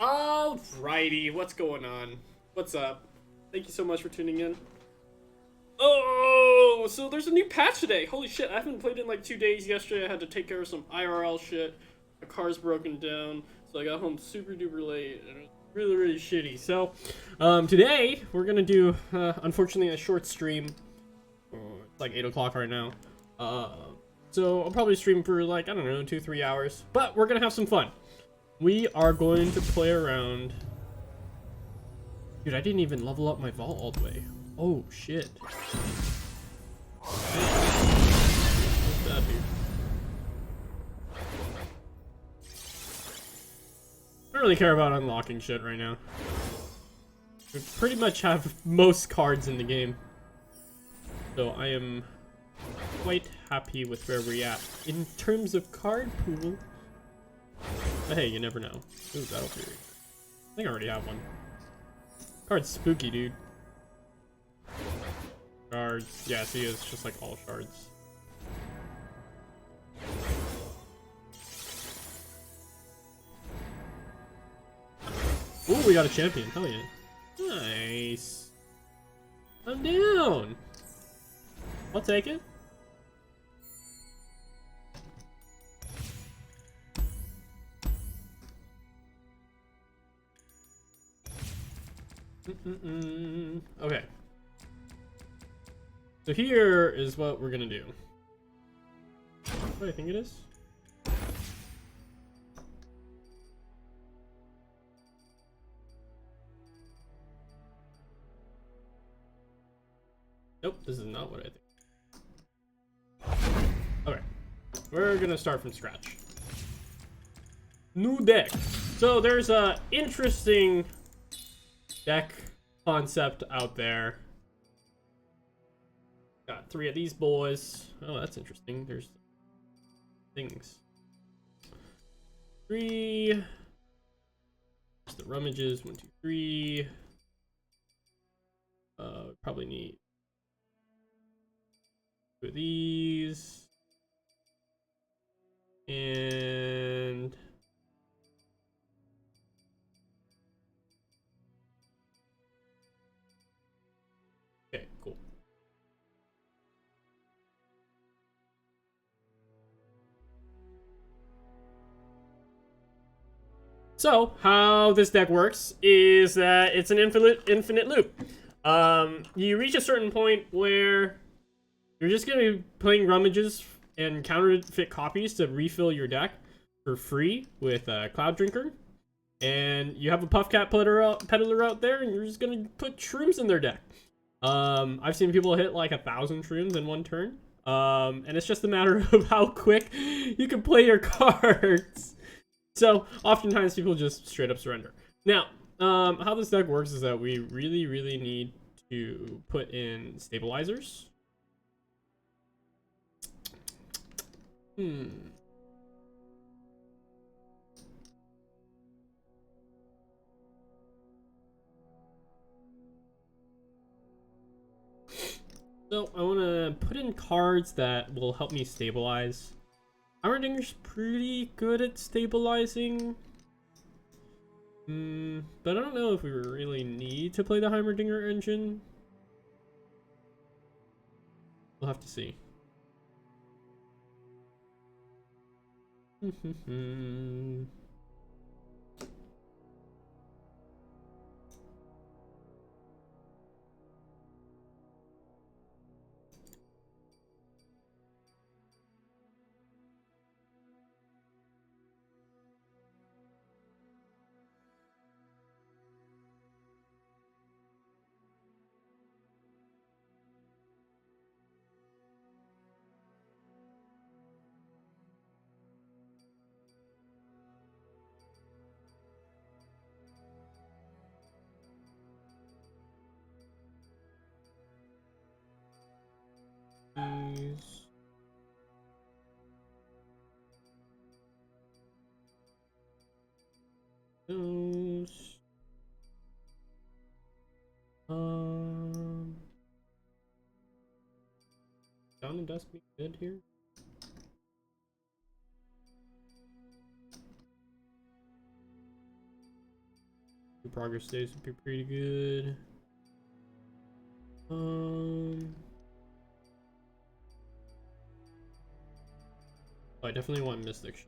Alrighty, what's going on? What's up? Thank you so much for tuning in. Oh, so there's a new patch today. Holy shit, I haven't played in like 2 days. Yesterday I had to take care of some IRL shit. My car's broken down, so I got home super duper late. And it was really, really shitty. So, today we're gonna do, unfortunately, a short stream. It's like 8 o'clock right now. So I'll probably stream for like, I don't know, 2-3 hours. But we're gonna have some fun. We are going to play around. Dude, I didn't even level up my vault all the way. Oh, shit. What's that, dude? I don't really care about unlocking shit right now. We pretty much have most cards in the game. So I am quite happy with where we're at. In terms of card pool. But hey, you never know. Ooh, Battle Fury. I think I already have one. Card's spooky, dude. Shards. Yeah, see, it's just like all shards. Ooh, we got a champion. Hell yeah. Nice. I'm down. I'll take it. Okay. So here is what we're gonna do. What do I think it is? Nope, this is not what I think. Okay. We're gonna start from scratch. New deck. So there's a interesting deck concept out there. Got 3 of these boys. Oh, that's interesting. There's things. 3. There's the rummages. 1, 2, 3. Probably need 2 of these. And okay, cool. So how this deck works is that it's an infinite loop. You reach a certain point where you're just gonna be playing rummages and counterfeit copies to refill your deck for free with Cloud Drinker, and you have a Puffcat peddler out there, and you're just gonna put shrooms in their deck. I've seen people hit like 1,000 shrooms in one turn, and it's just a matter of how quick you can play your cards. So oftentimes people just straight up surrender. Now, how this deck works is that we really need to put in stabilizers. So I want to put in cards that will help me stabilize. Heimerdinger's pretty good at stabilizing. But I don't know if we really need to play the Heimerdinger engine. We'll have to see. These. Those. Crown and Dust be good here? Progress days would be pretty good. I definitely want Mystic.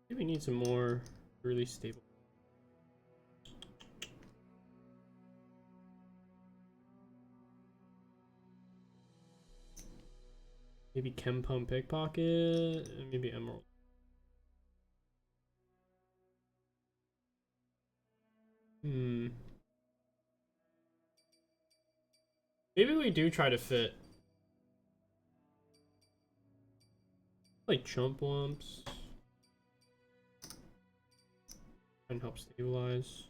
Maybe we need some more really stable. Maybe Chem Pump Pickpocket, and maybe Emerald. Maybe we do try to fit like Chump Wumps and help stabilize.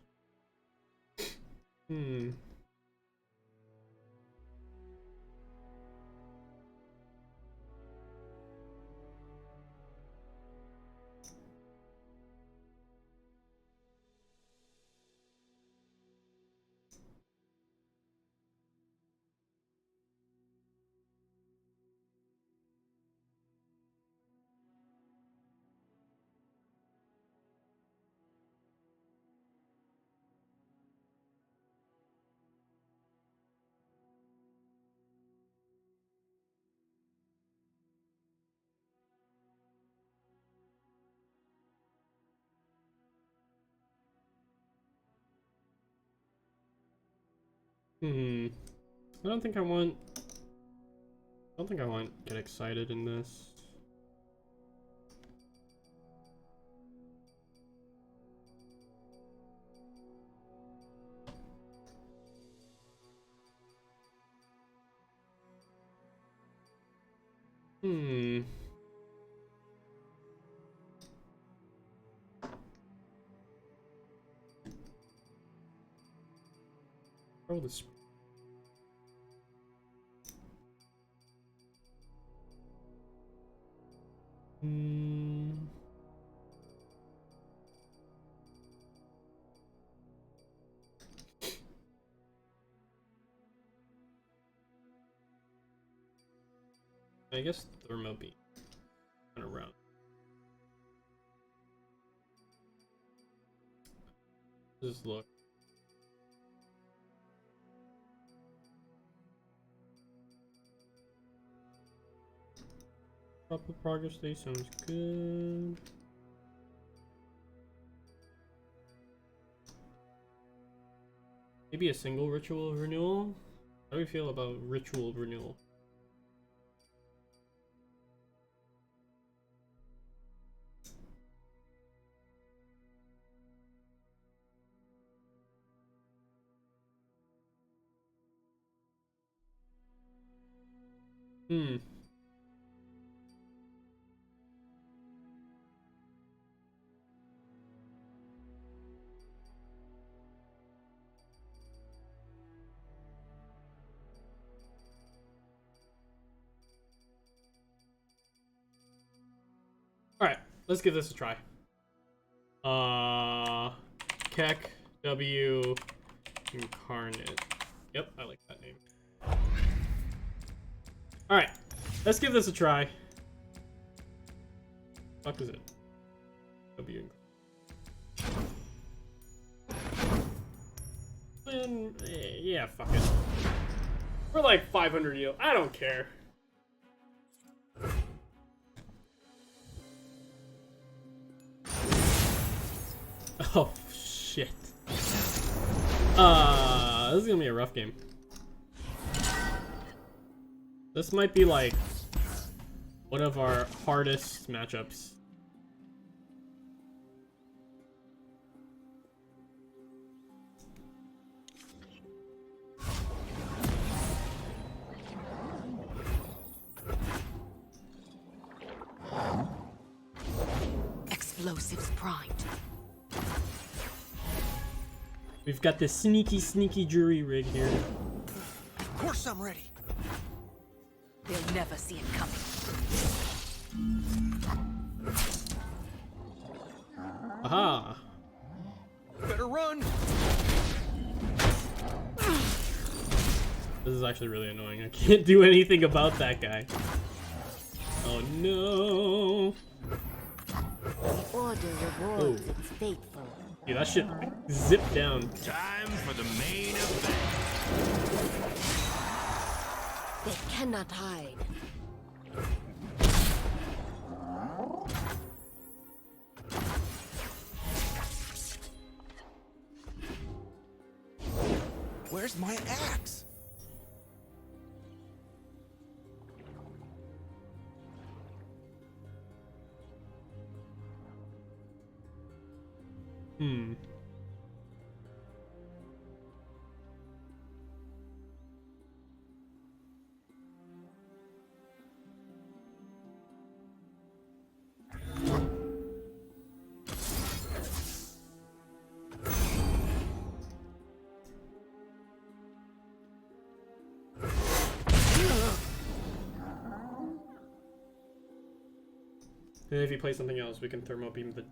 I don't think I want get excited in this. Oh, this. I guess Thermo Beam kind of round. Just look. Couple progress day sounds good. Maybe a single ritual renewal? How do we feel about ritual renewal? Alright, let's give this a try. Keck W Incarnate. Yep, I like that name. Alright, let's give this a try. Fuck is it? W. And, yeah, fuck it. We're like 500 yield. I don't care. Oh, shit. This is gonna be a rough game. This might be like one of our hardest matchups. Explosives primed. We've got the sneaky jury rig here. Of course I'm ready. They'll never see it coming. Aha! Better run. This is actually really annoying. I can't do anything about that guy. Oh no! The order rewards its faithful. Yeah, that shit zipped down. Time for the main event. They cannot hide. Where's my axe? Hmm. And if you play something else, we can thermo beam the.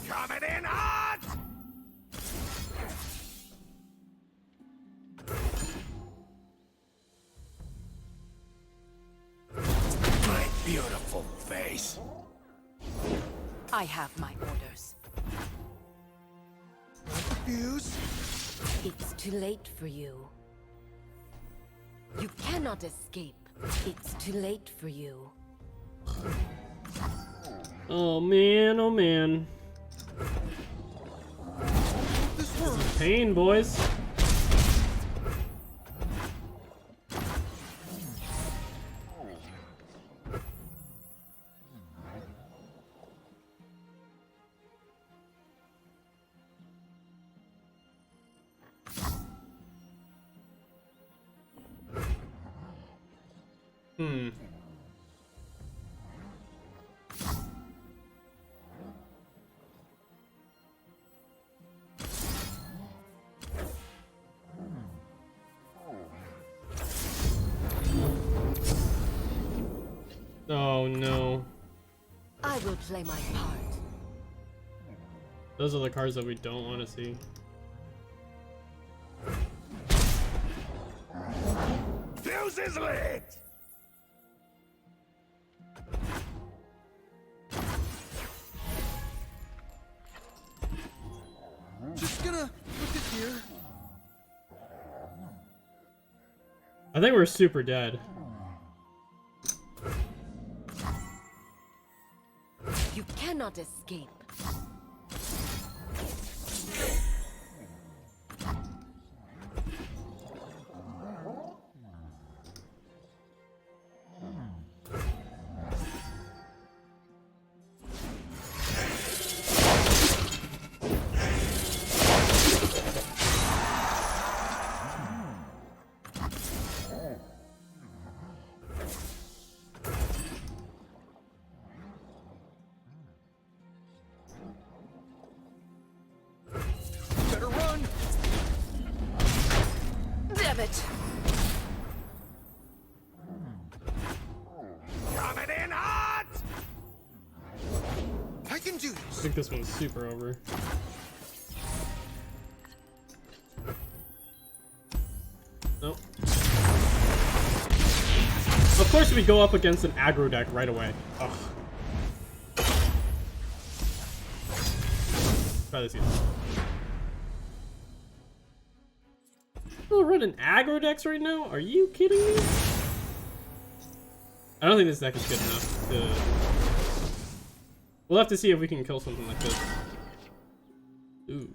Coming in hot! My beautiful face. I have my orders. Fuse? It's too late for you. You cannot escape. It's too late for you. Oh man, oh man. This works. Pain, boys. Hmm. Oh no. I will play my part. Those are the cards that we don't want to see. Fuse is lit! Just gonna put it here. I think we're super dead. You cannot escape. Better run. Damn it! Coming in hot! I can do I this. think this one's super over. Nope. Of course we go up against an aggro deck right away. Ugh. Try this again. We're running aggro decks right now? Are you kidding me? I don't think this deck is good enough to... We'll have to see if we can kill something like this. Ooh.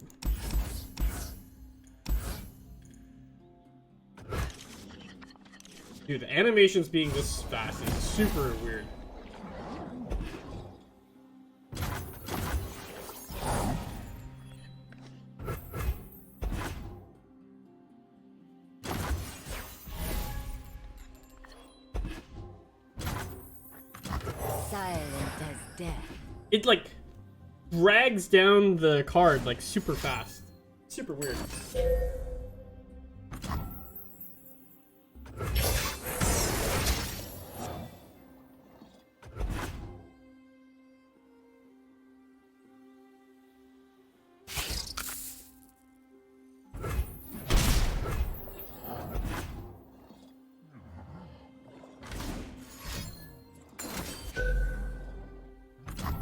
Dude, the animations being this fast is super weird. Silent as death. It like drags down the card like super fast. Super weird.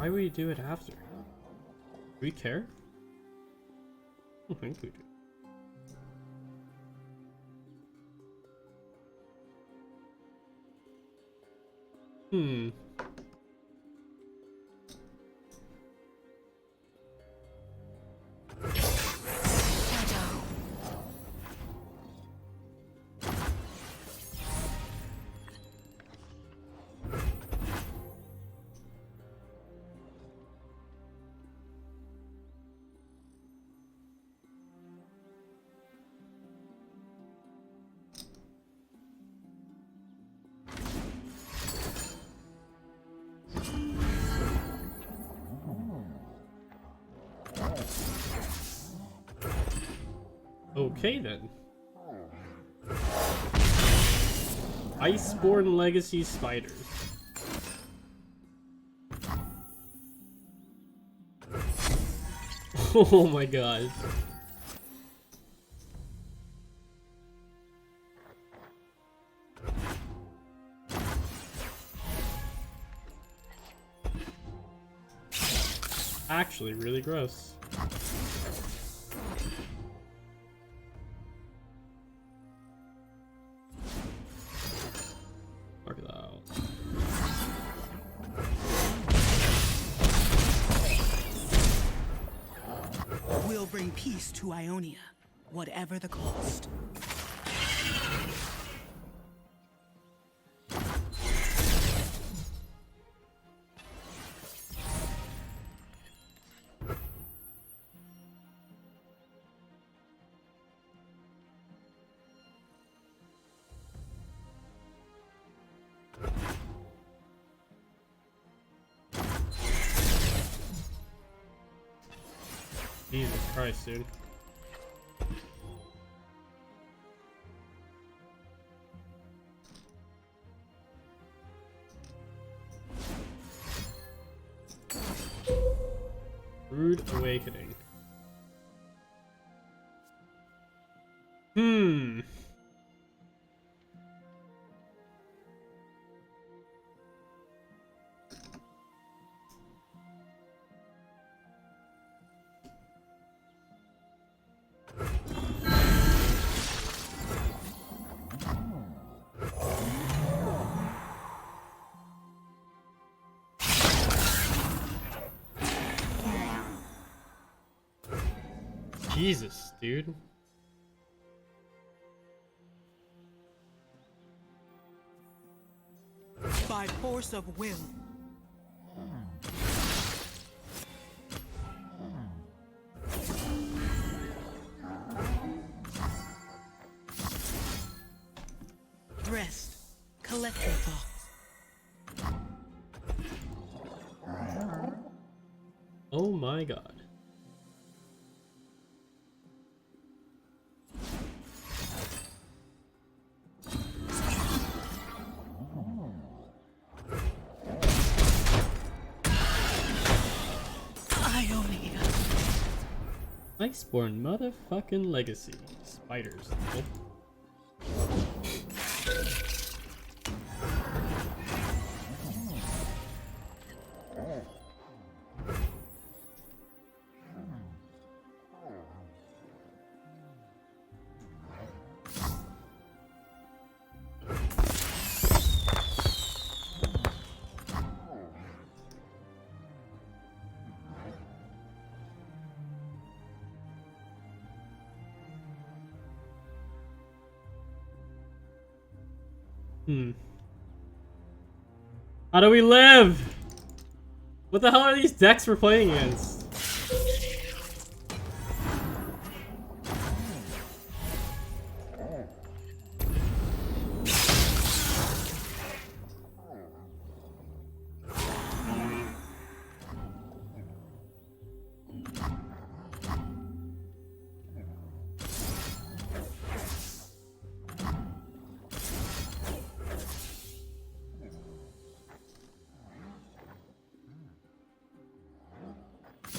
Why would we do it after? Do we care? I don't think we do. Hmm. Okay then. Iceborne Legacy Spiders. Oh my god. Actually, really gross. Mark it out. We'll bring peace to Ionia, whatever the cost. Jesus Christ, dude. Rude Awakening. Hmm. Jesus, dude. By force of will. Rest. Collect your thoughts. Oh my god. Ionia. Iceborne motherfucking Legacy. Spiders. Oh. Hmm. How do we live? What the hell are these decks we're playing against?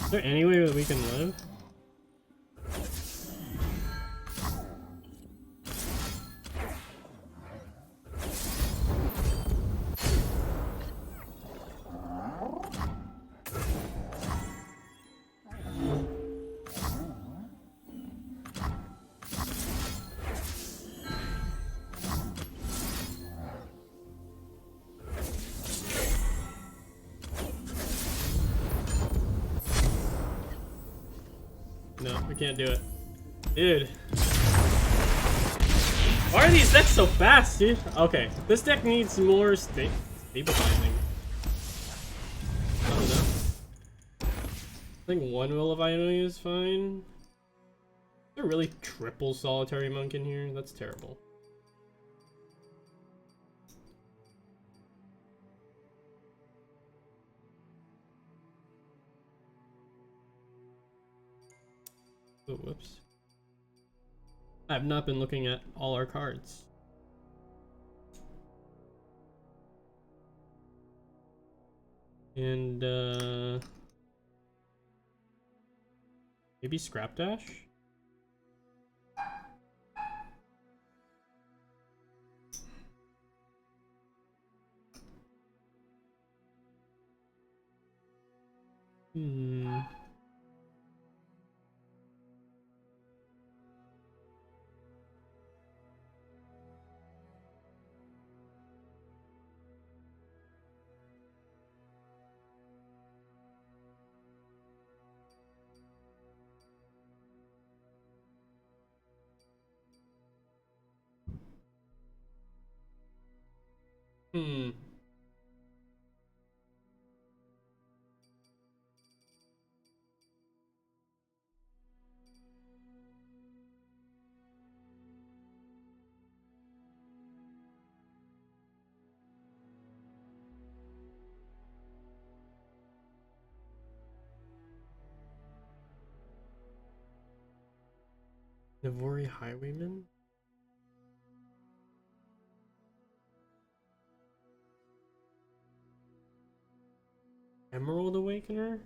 Is there any way that we can live? No, we can't do it. Dude. Why are these decks so fast, dude? Okay, this deck needs more stabilizing. I don't know. I think one Will of Ionia is fine. Is there really triple Solitary Monk in here? That's terrible. Oh, whoops. I have not been looking at all our cards. And, maybe Scrap Dash? Hmm. Hmm. Navori Highwayman? Emerald Awakener?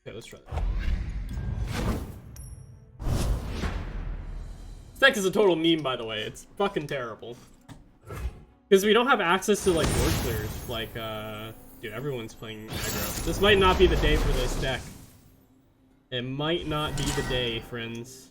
Okay, let's try that. This deck is a total meme, by the way. It's fucking terrible. Because we don't have access to, like, board clears. Like, dude, everyone's playing aggro. This might not be the day for this deck. It might not be the day, friends.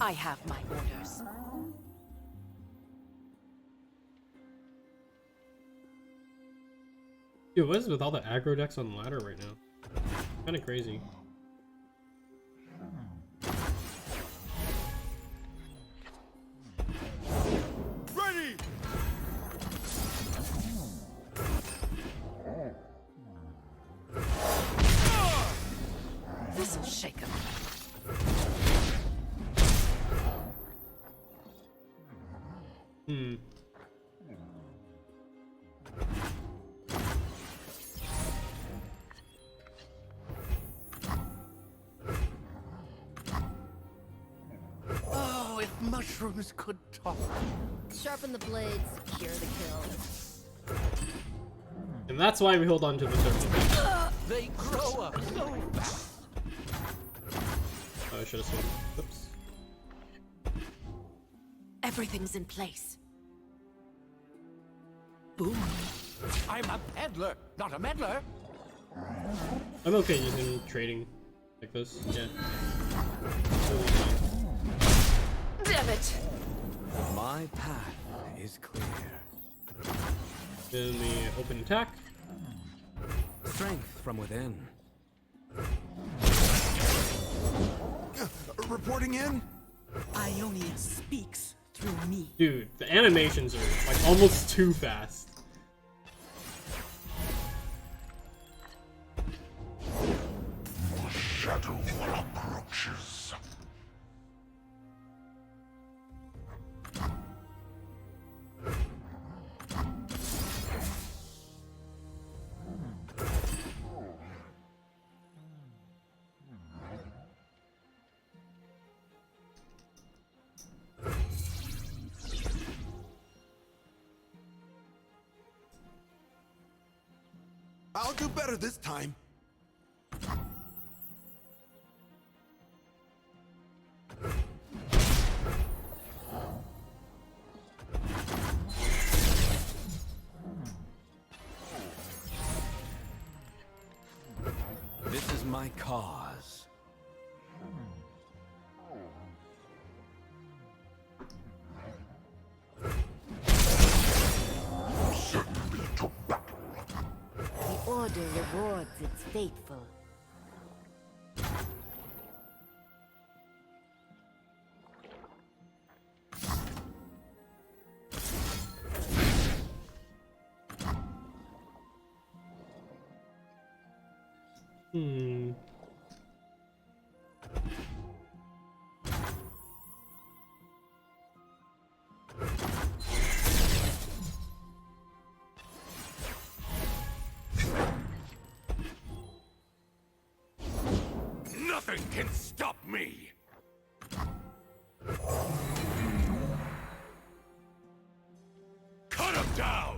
I have my orders. Dude, what is with all the aggro decks on ladder right now? Kind of crazy. Ready! This'll shake 'em. Hmm. Oh, if mushrooms could talk. Sharpen the blades, secure the kill. And that's why we hold on to the circle. They grow up so fast. Oh, I should have swung. Oops. Everything's in place. Boom. I'm a peddler, not a meddler. I'm okay using trading like this. Yeah. Damn it! My path is clear. Then the open attack. Strength from within. Reporting in? Ionia speaks through me. Dude, the animations are like almost too fast. Shadow approaches. I'll do better this time. This is my cause. The Order rewards its faithful. Hmm. Nothing can stop me! Cut him down!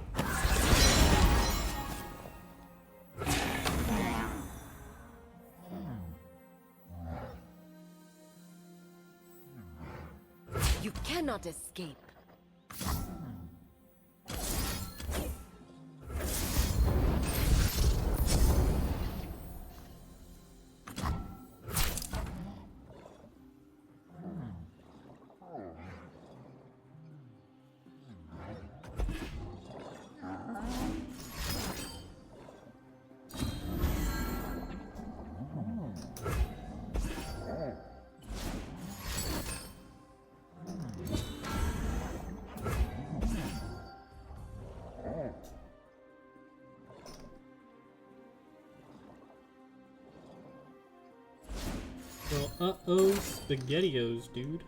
You cannot escape. Well, uh-oh, SpaghettiOs, dude.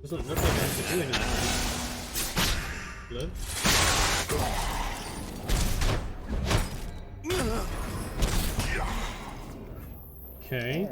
Doesn't look like I have to do anything. Blood? Okay.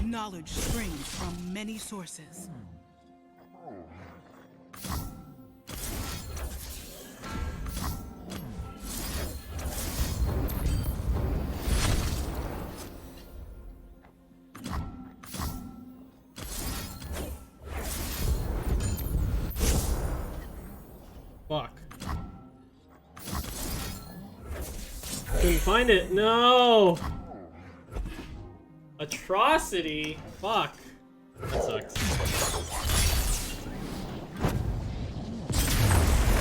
Knowledge springs from many sources. Fuck. Couldn't find it. No! Atrocity? Fuck. That sucks.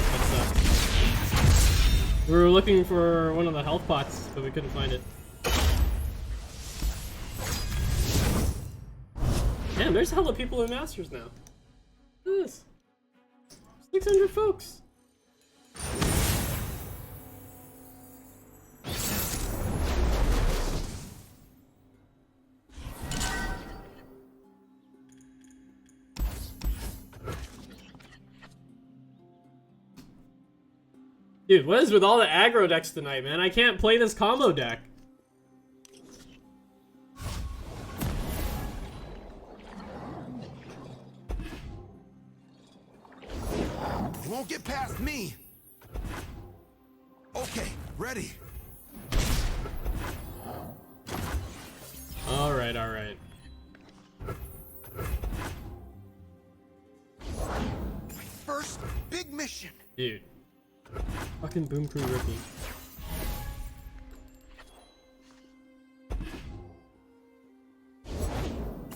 That sucks. We were looking for one of the health pots, but we couldn't find it. Damn, there's hella people in Masters now. Look at this. 600 folks. Dude, what is with all the aggro decks tonight, man? I can't play this combo deck. You won't get past me. Okay, ready. All right, all right. My first big mission. Dude. Fucking Boom Crew rookie.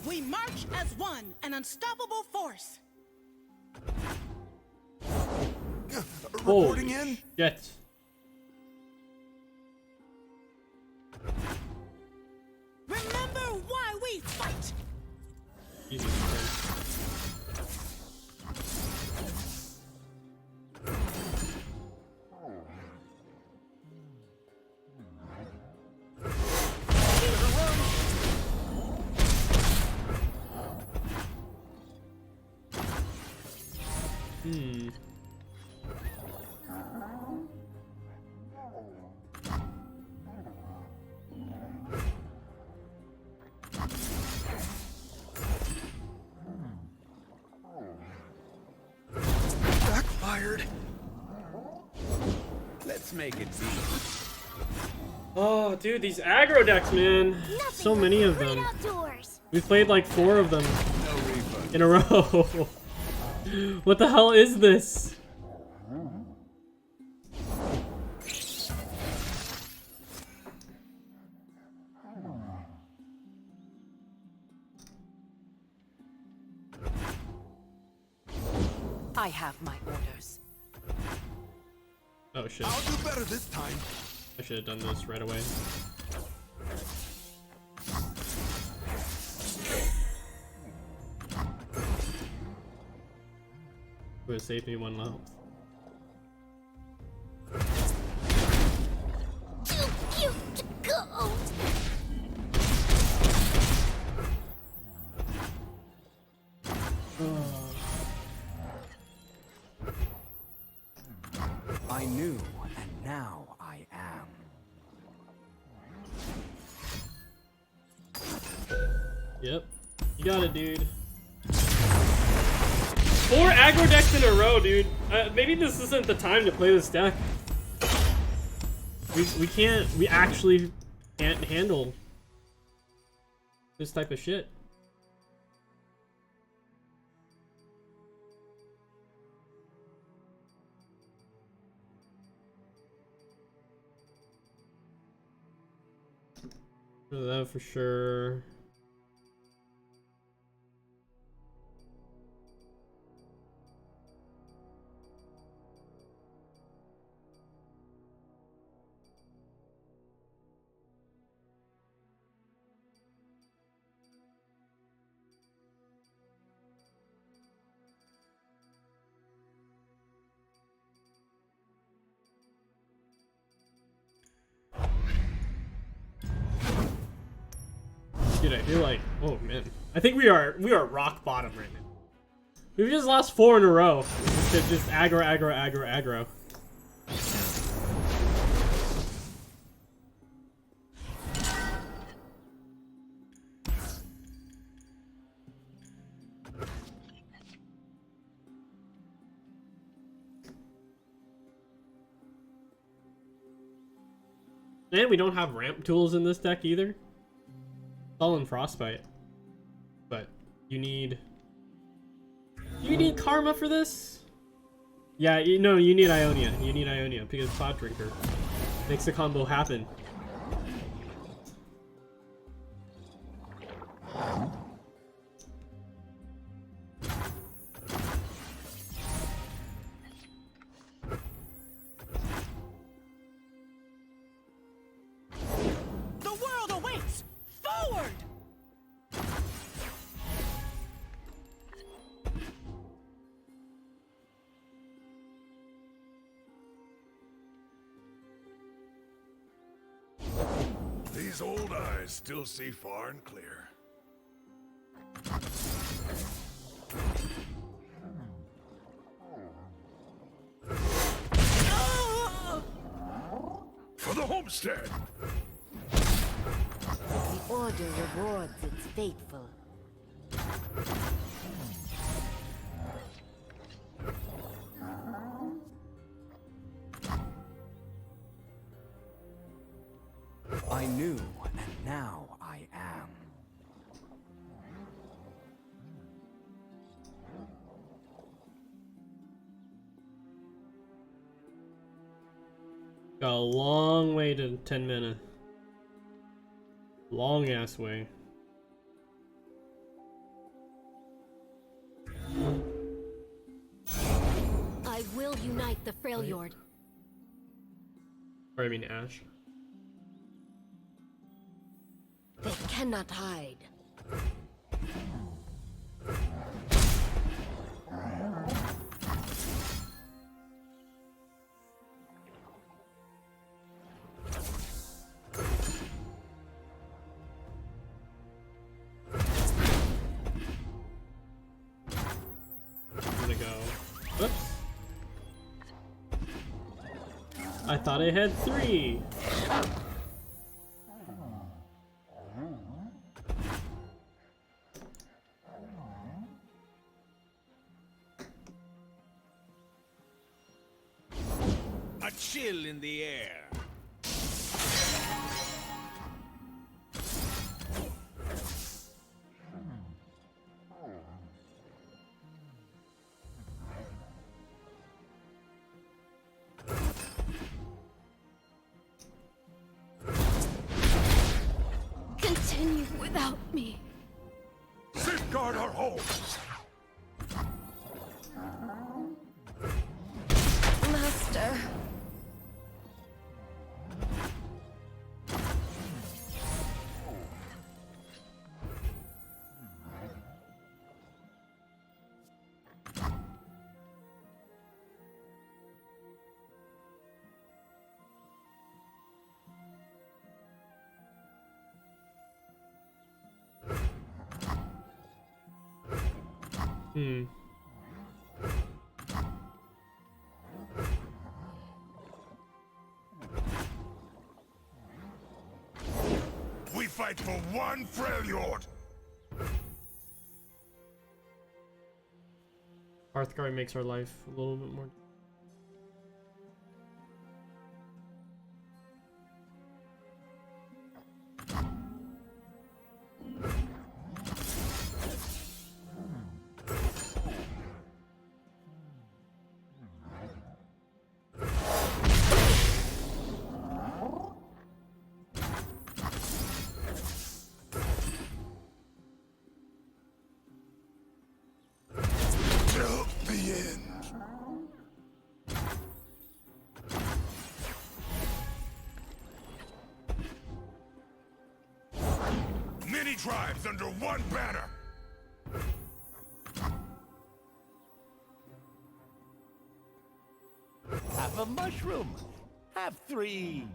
We march as one, an unstoppable force. Reporting in. Shit. Remember why we fight. Jesus Christ. Backfired. Let's make it deep. Oh, dude, these aggro decks, man. So many of them. We've played like 4 of them No refund. in a row. What the hell is this? I have my orders. Oh shit. I'll do better this time. I should have done this right away. Would have saved me 1 health. Too cute to go. I knew, and now I am. Yep. You got it, dude. 4 aggro decks in a row, dude. Maybe this isn't the time to play this deck. We actually can't handle this type of shit. That for sure. Dude, I feel like, oh man, I think we are rock bottom right now. We've just lost 4 in a row. Just aggro, aggro, aggro, aggro. And we don't have ramp tools in this deck either. All in Frostbite, but you need Karma for this. Yeah, you need Ionia. You need Ionia because Cloud Drinker makes the combo happen. The world awaits. Forward. These old eyes still see far and clear. For the homestead. The order rewards its faithful. I knew, and now I am. Got a long way to 10 minutes. Long ass way. I will unite the Freljord. Or I mean Ash. They cannot hide. I'm gonna go. Whoops. I thought I had 3. A chill in the air. Continue without me. Safeguard our homes. Master. We fight for one Freljord. Hearthguard makes our life a little bit more. Till the end. Many tribes under one banner. Have a mushroom. Have 3.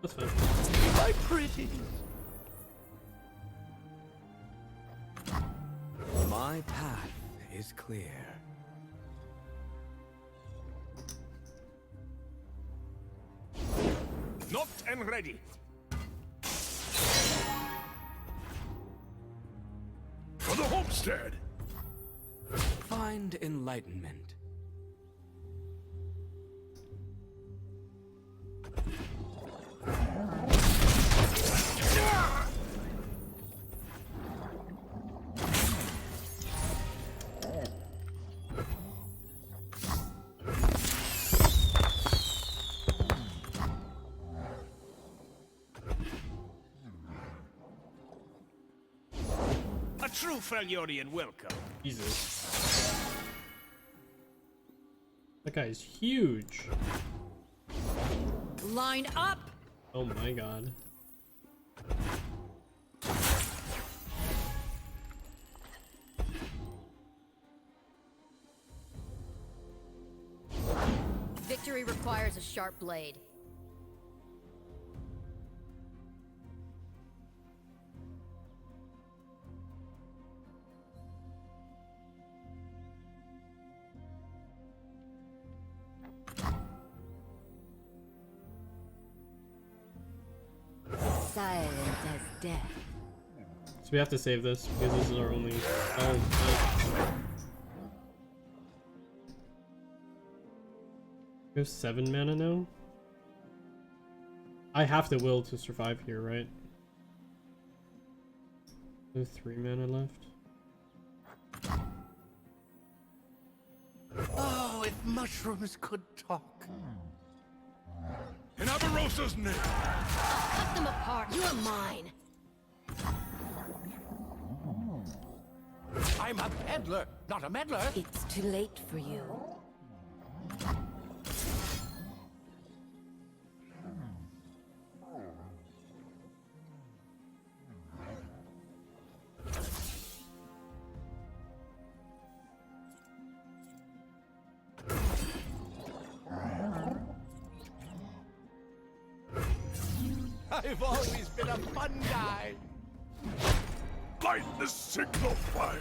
That's fine. My pretties. My path is clear. Not and ready. For the homestead. Find enlightenment. A true Freljordian welcome. Jesus. That guy's huge. Line up. Oh my god. Victory requires a sharp blade. Silent as death. So we have to save this because this is our only. Oh. We have 7 mana now. I have the will to survive here, right? We have 3 mana left. Oh, if mushrooms could talk. In Avarosa's name! Cut them apart. You are mine. I'm a peddler, not a meddler. It's too late for you. I've always been a fun guy. Light the signal fires!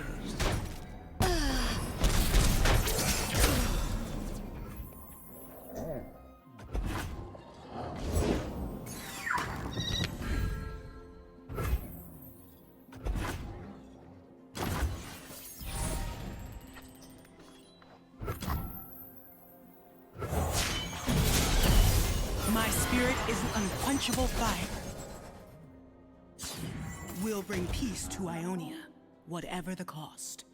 My spirit is an unquenchable fire. We'll bring peace to Ionia, whatever the cost.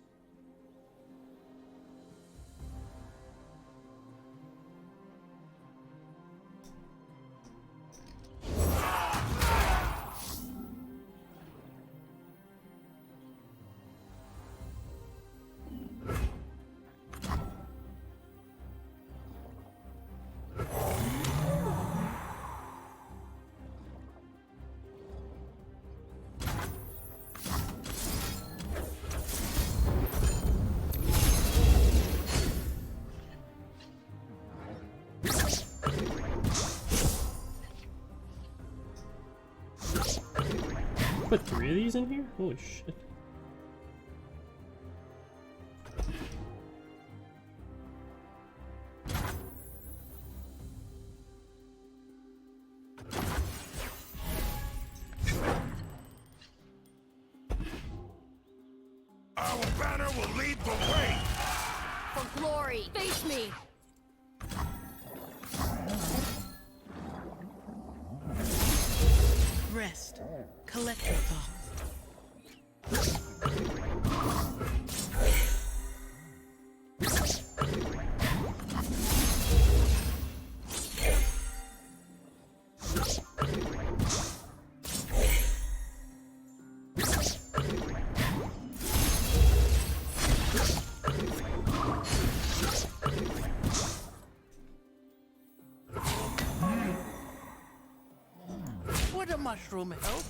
Put 3 of these in here? Holy shit. Our banner will lead the way! For glory, face me. Rest. Collect your thoughts. Would a mushroom help?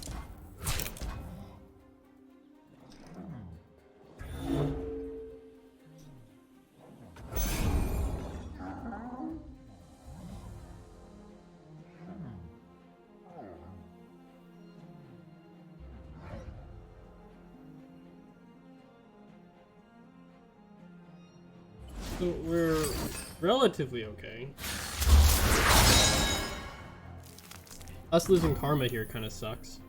So we're relatively okay. Us losing karma here kind of sucks.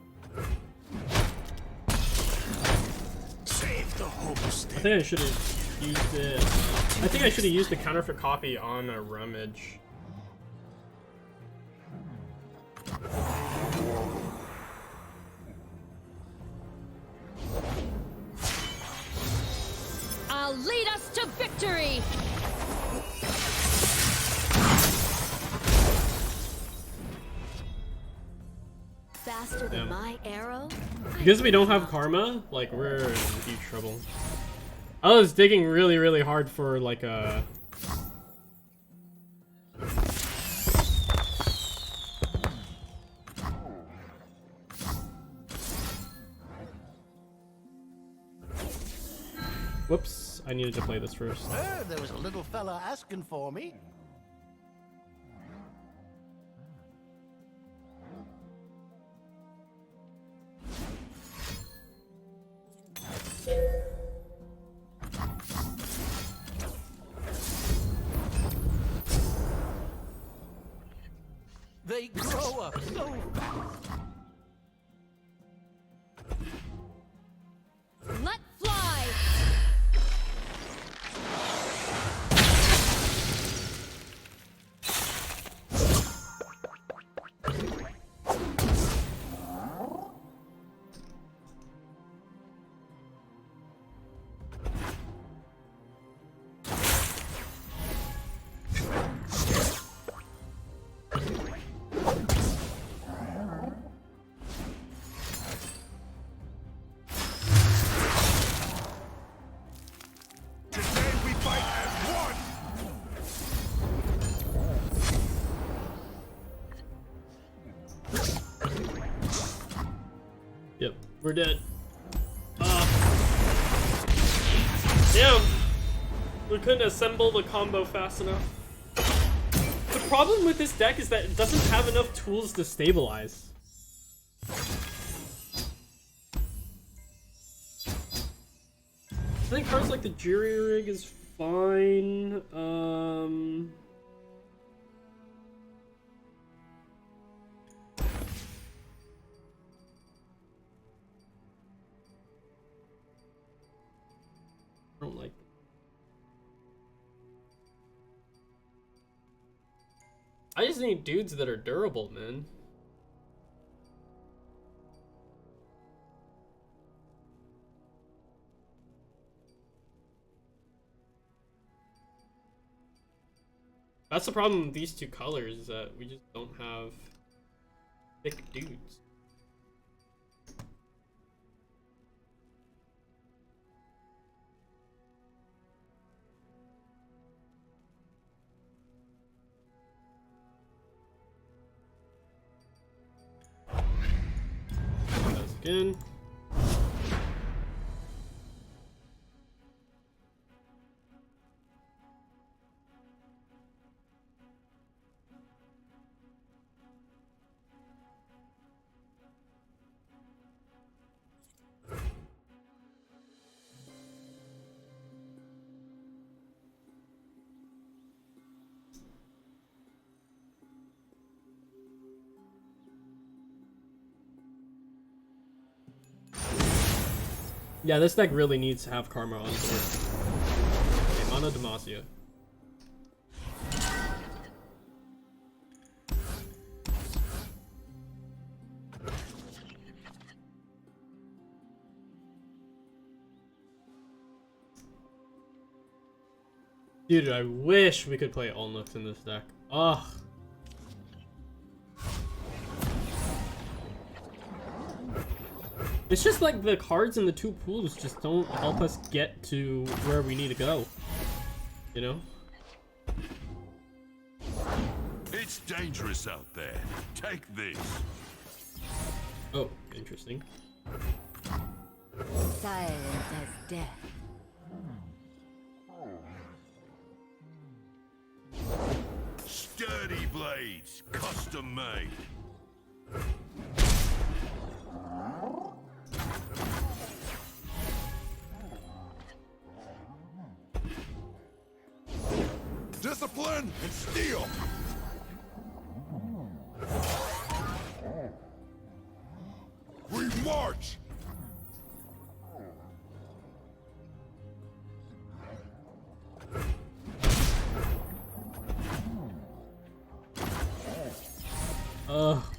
Save the host. I think I should have used it. I think I should have used the counterfeit copy on a rummage. I'll lead us to victory. Faster than Damn. my arrow? Because we don't have karma, like, we're in huge trouble. I was digging really, really hard for, like, a... Whoops, I needed to play this first. There was a little fella asking for me. They grow up so fast. We're dead. Damn! We couldn't assemble the combo fast enough. The problem with this deck is that it doesn't have enough tools to stabilize. I think cards like the Jury Rig is fine. I don't like them. I just need dudes that are durable, man. That's the problem with these two colors, is that we just don't have thick dudes. Again. Yeah, this deck really needs to have Karma on board. Okay, Mana Demacia. Dude, I wish we could play Olnux in this deck. Ugh. It's just like the cards in the two pools just don't help us get to where we need to go. You know? It's dangerous out there. Take this. Oh, interesting. Silence as death. Sturdy blades, custom made. Discipline and steel. We march.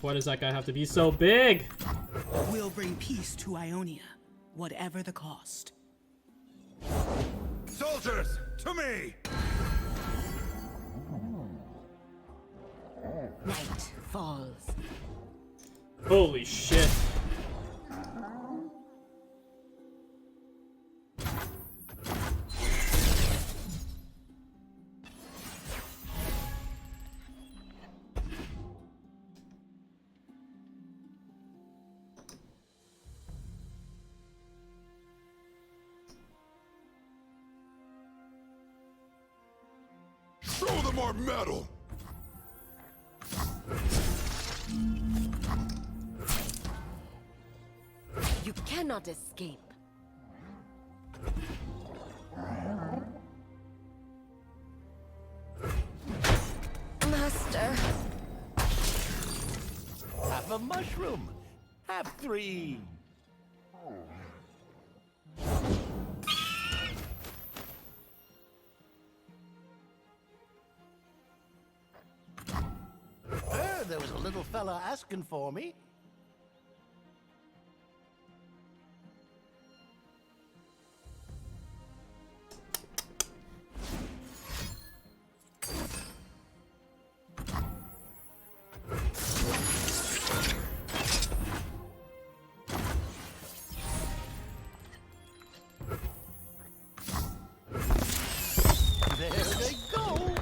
Why does that guy have to be so big? We'll bring peace to Ionia, whatever the cost. Soldiers, to me. Night falls. Holy shit. Show them our metal. You cannot escape. Master. Have a mushroom. Have 3. There was a little fella asking for me. There they go.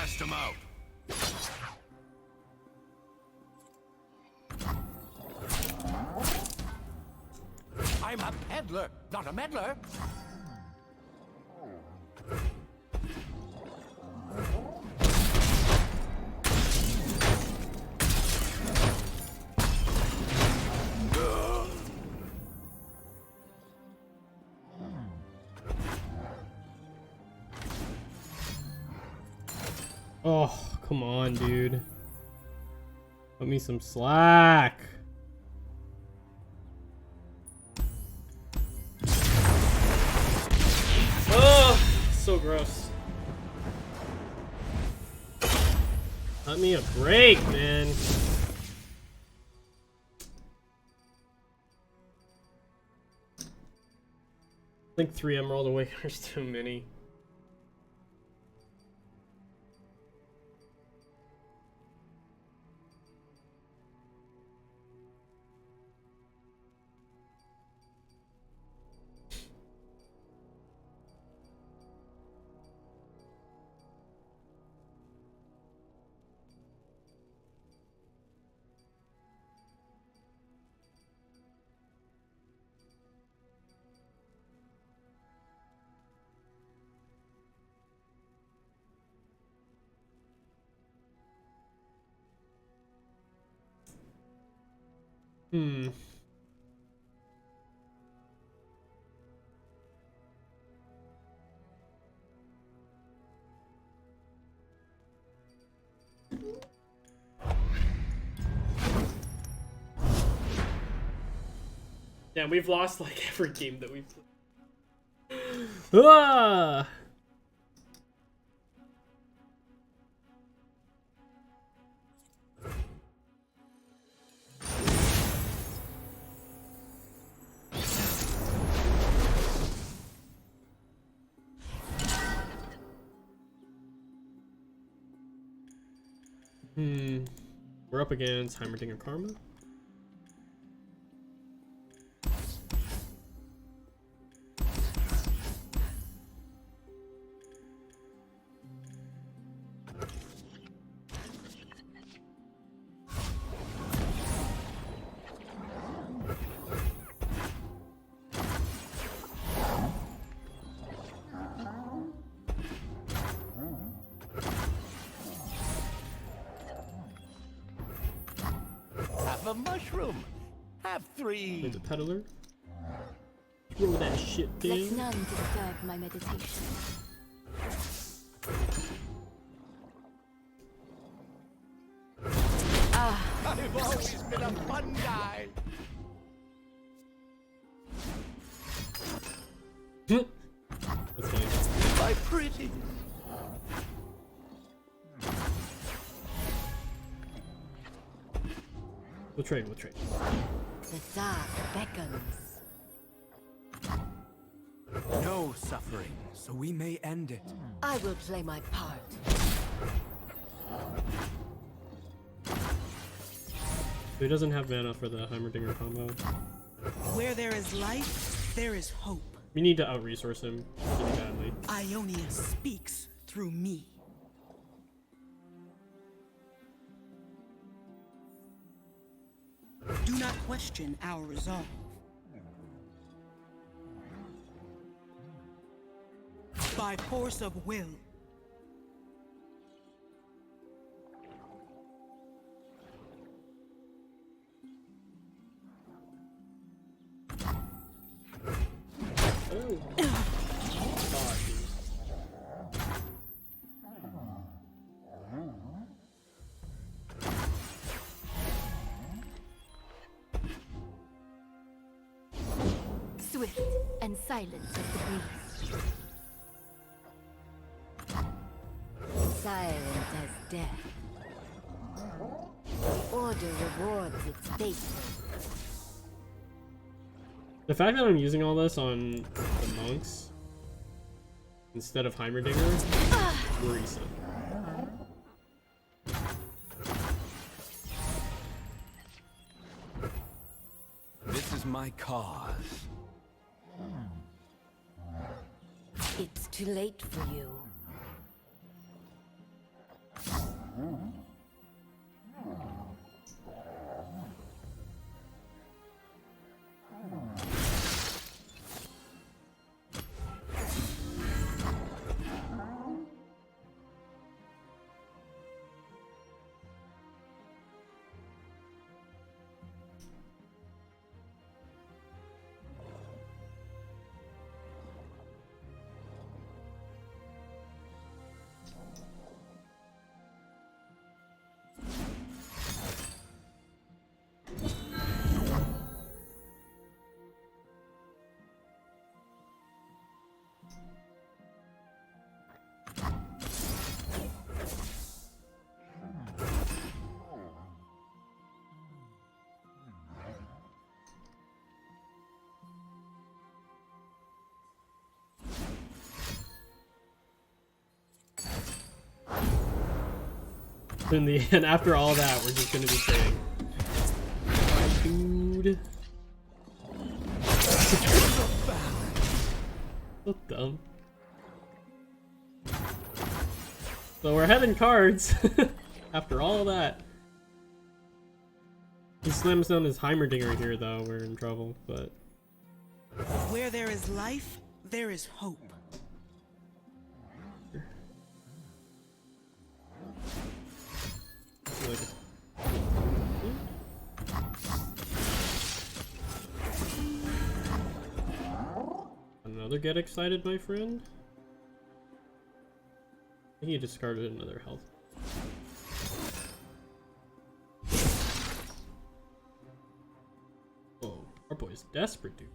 Cast him out. I'm a peddler, not a meddler. Oh, come on, dude. Put me some slack. Oh, so gross. Let me a break, man. I think 3 Emerald Awakeners too many. Hmm. Yeah, we've lost like every game that we've played. Ah! We're up against Heimerdinger Karma. Have a mushroom. Have 3. With the peddler. Throw that shit Let down. none disturb my meditation. I've always been a fun guy. That's funny. My pretty. We'll trade, we'll trade. The dark beckons. No suffering, so we may end it. I will play my part. So he doesn't have mana for the Heimerdinger combo. Where there is life, there is hope. We need to out-resource him really badly. Ionia speaks through me. Do not question our resolve. By force of will. Oh. God, dude. Swift and silent as the breeze. Silent as death. The order rewards its faithful. The fact that I'm using all this on the monks instead of Heimerdinger, worrisome. This is my cause. It's too late for you. In the end, after all that, we're just gonna be saying, dude. So dumb. So we're having cards after all that. He slams down his Heimerdinger here, though. We're in trouble, but Where there is life, there is hope. like, another get excited, my friend. I think he discarded another health. Oh, our boy's desperate, dude.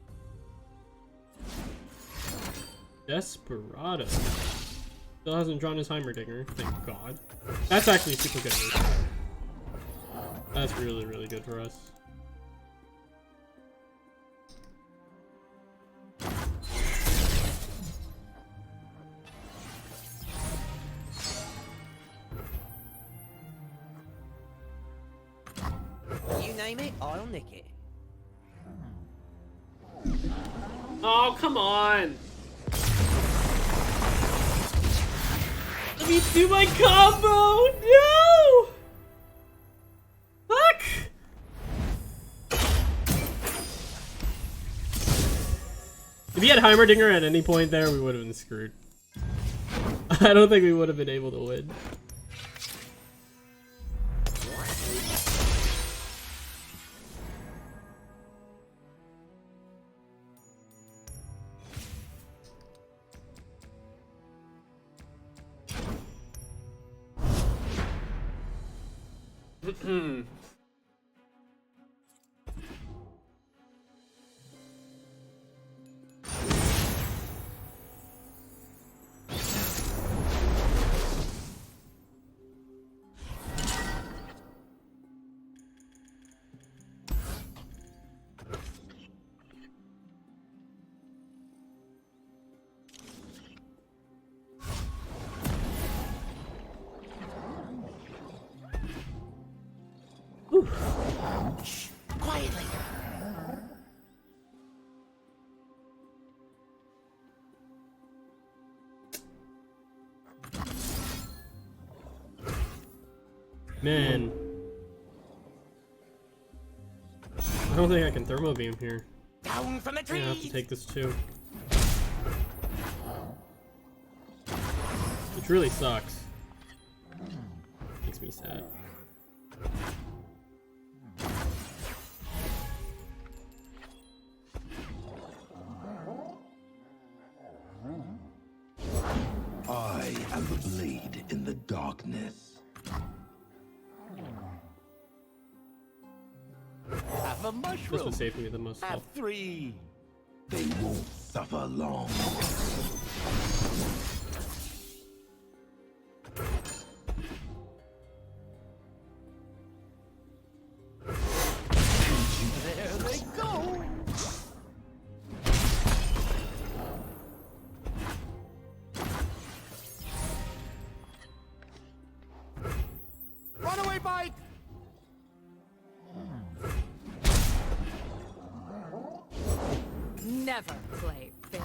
Desperado. Still hasn't drawn his Heimerdinger, thank God. That's actually super good news. That's really, really good for us. You name it, I'll nick it. Oh, come on! Let me do my combo! No! Fuck! If he had Heimerdinger at any point there, we would have been screwed. I don't think we would have been able to win. Shh, quietly. Man. I don't think I can thermo beam here. Down from the I'm gonna have to trees. take this too. Which really sucks. Makes me sad. I am the blade in the darkness. Have a This mushroom. would save me the most Have health. 3. They won't suffer long. There they go. Runaway bike. Never play fair.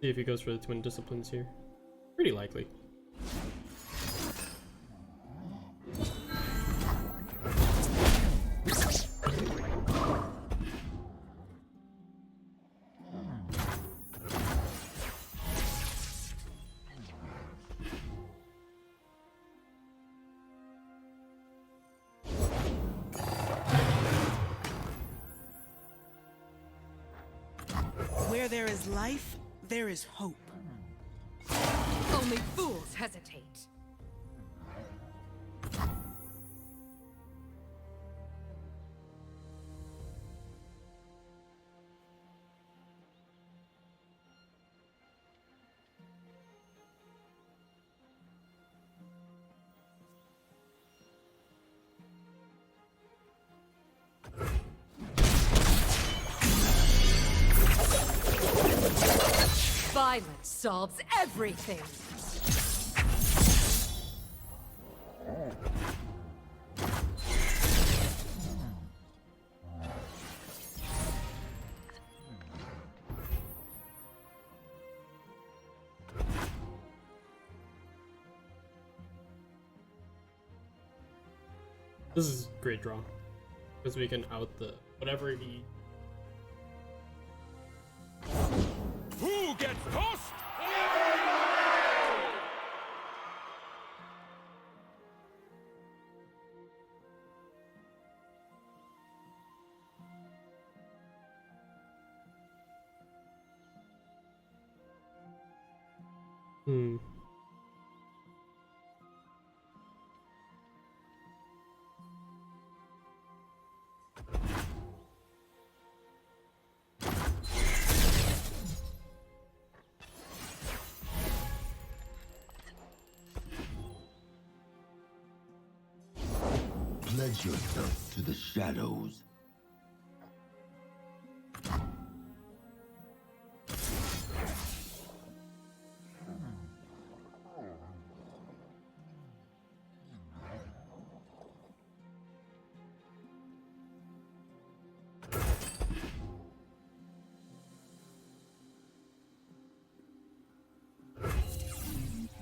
See if he goes for the twin disciplines here. Pretty likely. Where there is life, there is hope. Only fools hesitate. Violence solves everything. This is a great draw. Because we can out the whatever he. Who gets tossed? Pledge yourself to the shadows.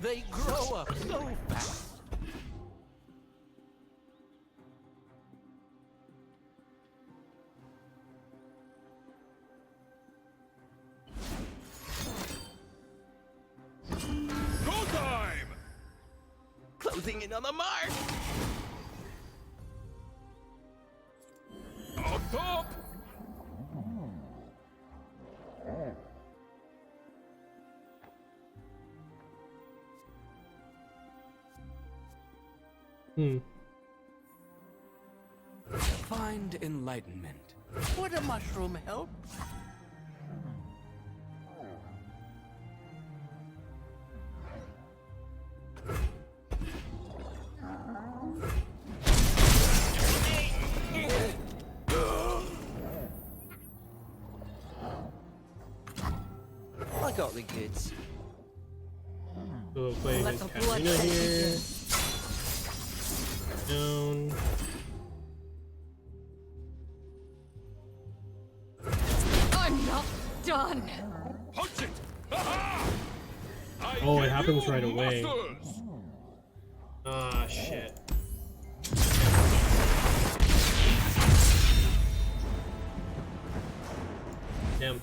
They grow up so fast. Go time! Closing in on the mark. Up top! Find enlightenment. Would a mushroom help? I got the goods. So we'll play Let his the Katarina bloodshed here. begin. Down. I'm not done. Punch it! Ha-ha! I Oh, it give happens you right away. masters! Ah, shit. Damn.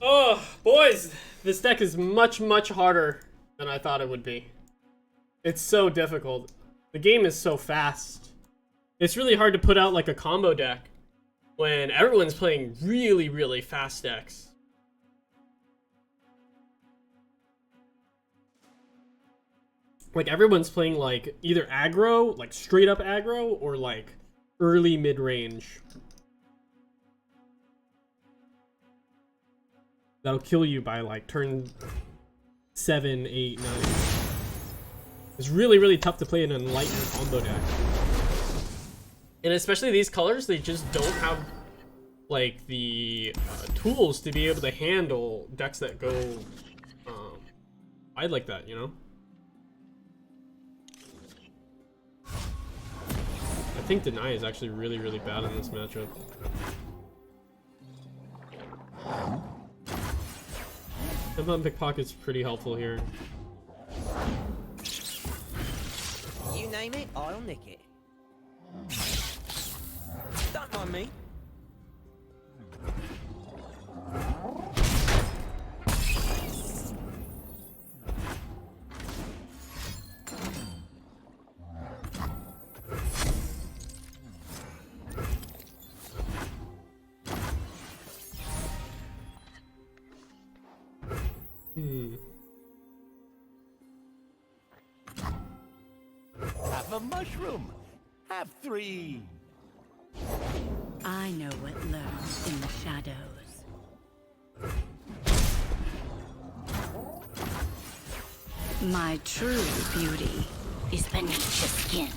Oh, boys! This deck is much, much harder than I thought it would be. It's so difficult. The game is so fast. It's really hard to put out like a combo deck when everyone's playing really, really fast decks. Like everyone's playing like either aggro, like straight up aggro, or like early mid range. That'll kill you by like turn 7, 8, 9. It's really, really tough to play an enlightened combo deck. And especially these colors, they just don't have like the tools to be able to handle decks that go wide like that, you know? think Deny is actually really, really bad in this matchup. Headbutt Pickpocket's pretty helpful here. You name it, I'll nick it. Don't mind me. Have a mushroom. Have 3. I know what lurks in the shadows. My true beauty is beneath the skin.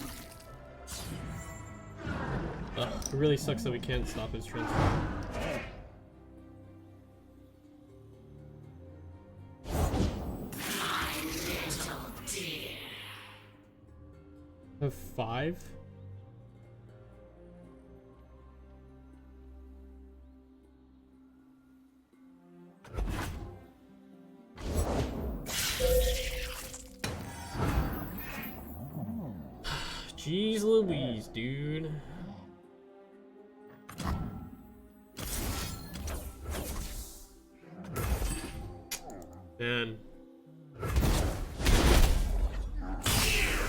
Ugh, it really sucks that we can't stop his transfer. Have 5? Jeez Louise, dude. Man.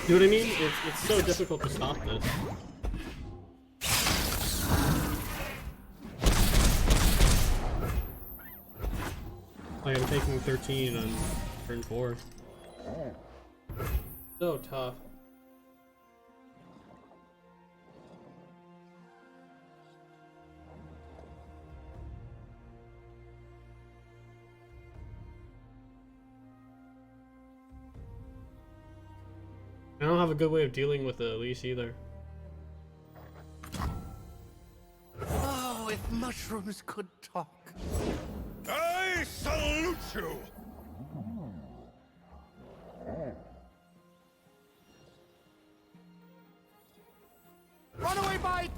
You know what I mean? It's so difficult to stop this. Like I'm taking 13 on turn 4. So tough. I don't have a good way of dealing with the Elise either. Oh, if mushrooms could talk. I salute you! Runaway bite!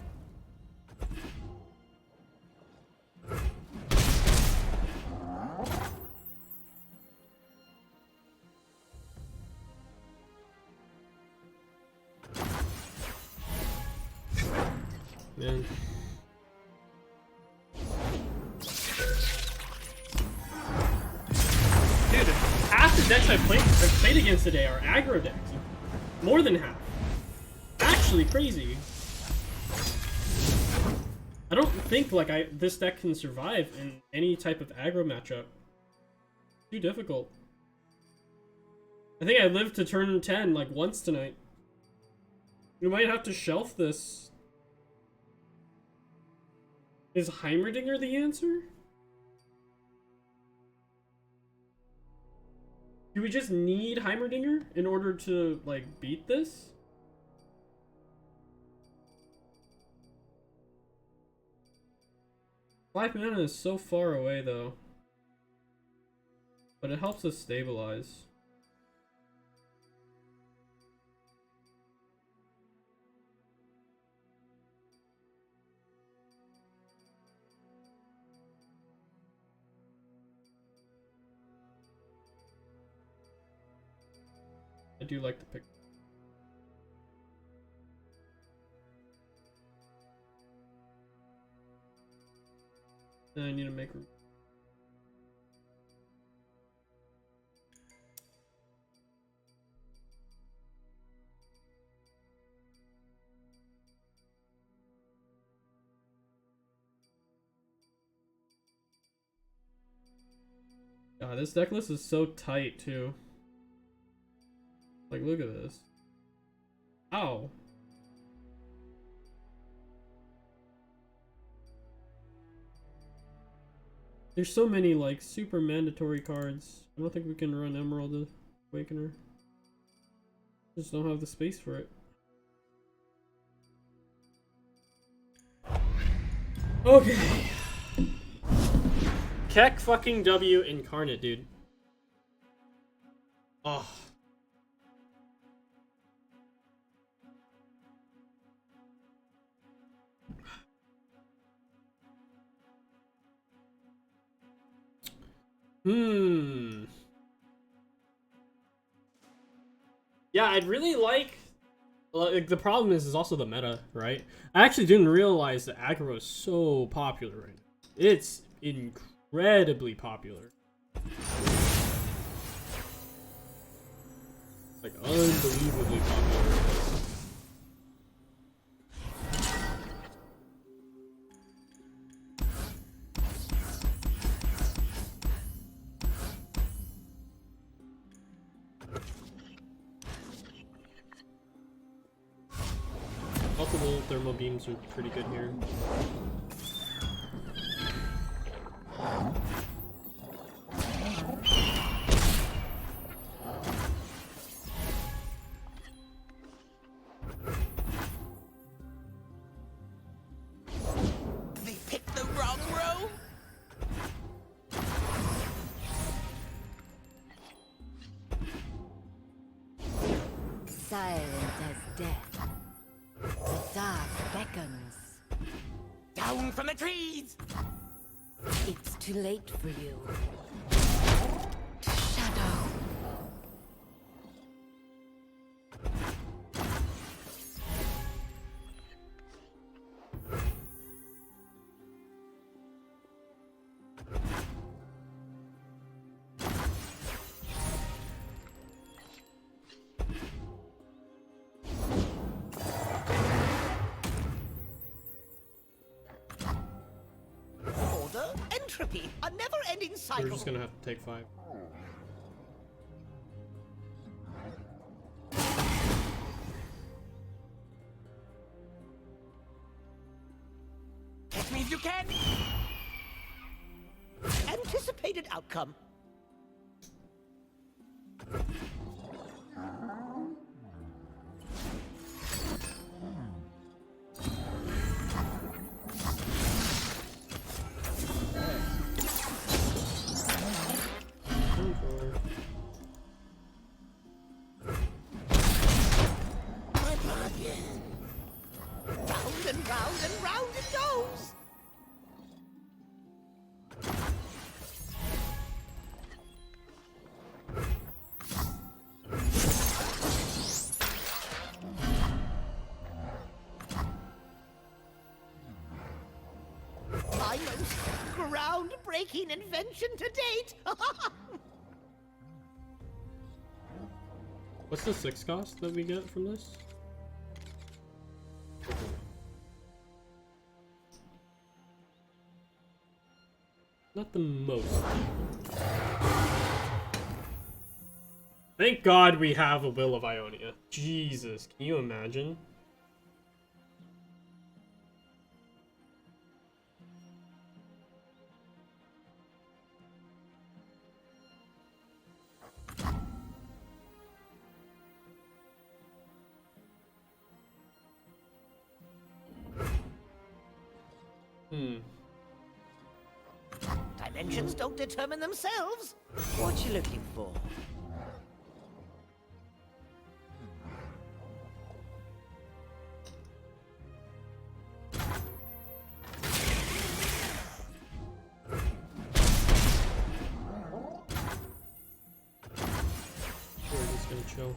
Man. Dude, half the decks I've played against today are aggro decks. More than half. Actually crazy. I don't think like this deck can survive in any type of aggro matchup. Too difficult. I think I lived to turn 10 like once tonight. We might have to shelf this. Is Heimerdinger the answer? Do we just need Heimerdinger in order to, like, beat this? Five mana is so far away, though. But it helps us stabilize. I do like to pick. And I need to make room. God, this deck list is so tight too. Like, look at this. Ow. There's so many, like, super mandatory cards. I don't think we can run Emerald Awakener. Just don't have the space for it. Okay. Keck fucking W incarnate, dude. Oh. Yeah, I'd really like the problem is also the meta, right? I actually didn't realize that aggro is so popular right now. It's incredibly popular. Like, unbelievably popular. Multiple thermal beams are pretty good here. They picked the wrong row? Silent as death. The dark beckons. Down from the trees! It's too late for you. Shadow. Order, entropy, a never-ending We're cycle. just gonna have to take 5. Catch me if you can! Anticipated outcome. Round and round it goes! My most groundbreaking invention to date! What's the 6 cost that we get from this? Not the most. Thank God we have a Will of Ionia. Jesus, can you imagine? Dimensions don't determine themselves. What you looking for? We're just gonna chill.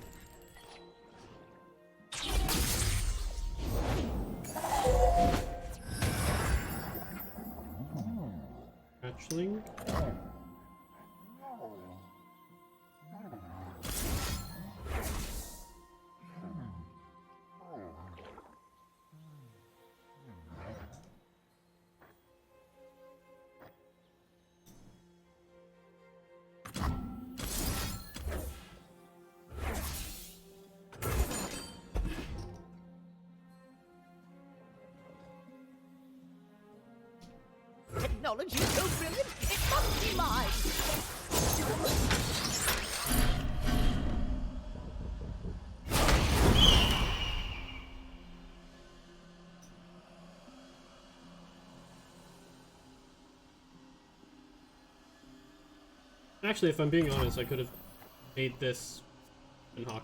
Hatchling. Technology is so brilliant, it must be mine! Actually, if I'm being honest, I could have made this in Hawk.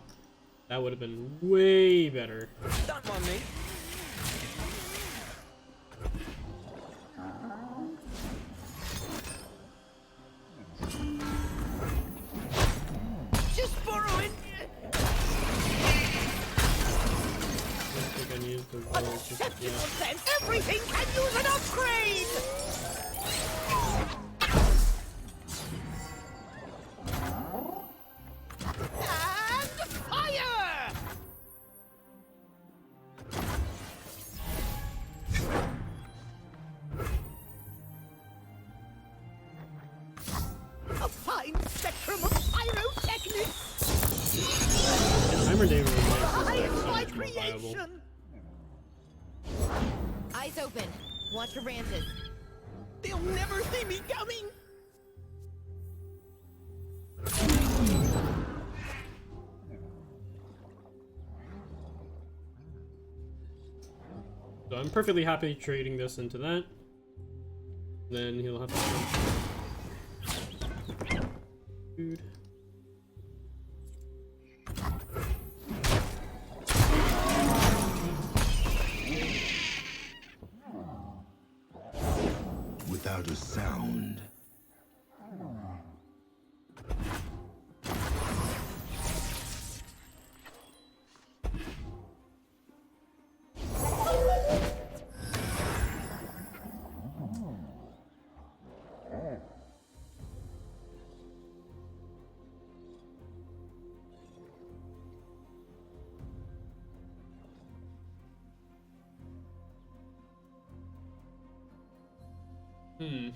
That would have been way better. Don't mind me. just borrowing. I don't think I need the roll. Exceptional sense. Everything can use an upgrade. And fire! A fine spectrum of pyrotechnics. Timer David was Highest so my much more viable. creation. Eyes open. Watch your ranges. They'll never see me coming. So I'm perfectly happy trading this into that. Then he'll have to food. Without a sound. Hmm.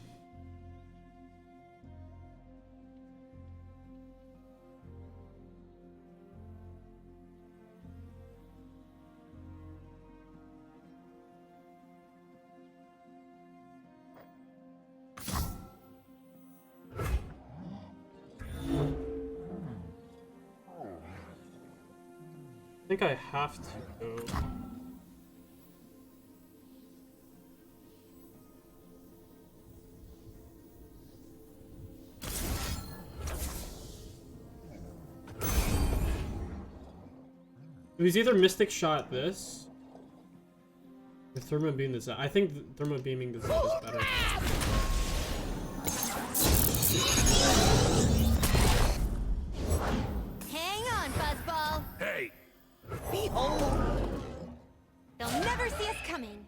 I think I have to go. It was either Mystic Shot this, or Thermo Beam this. I think Thermo Beaming this is better. Hang on, Buzzball. Hey, Behold. They'll never see us coming.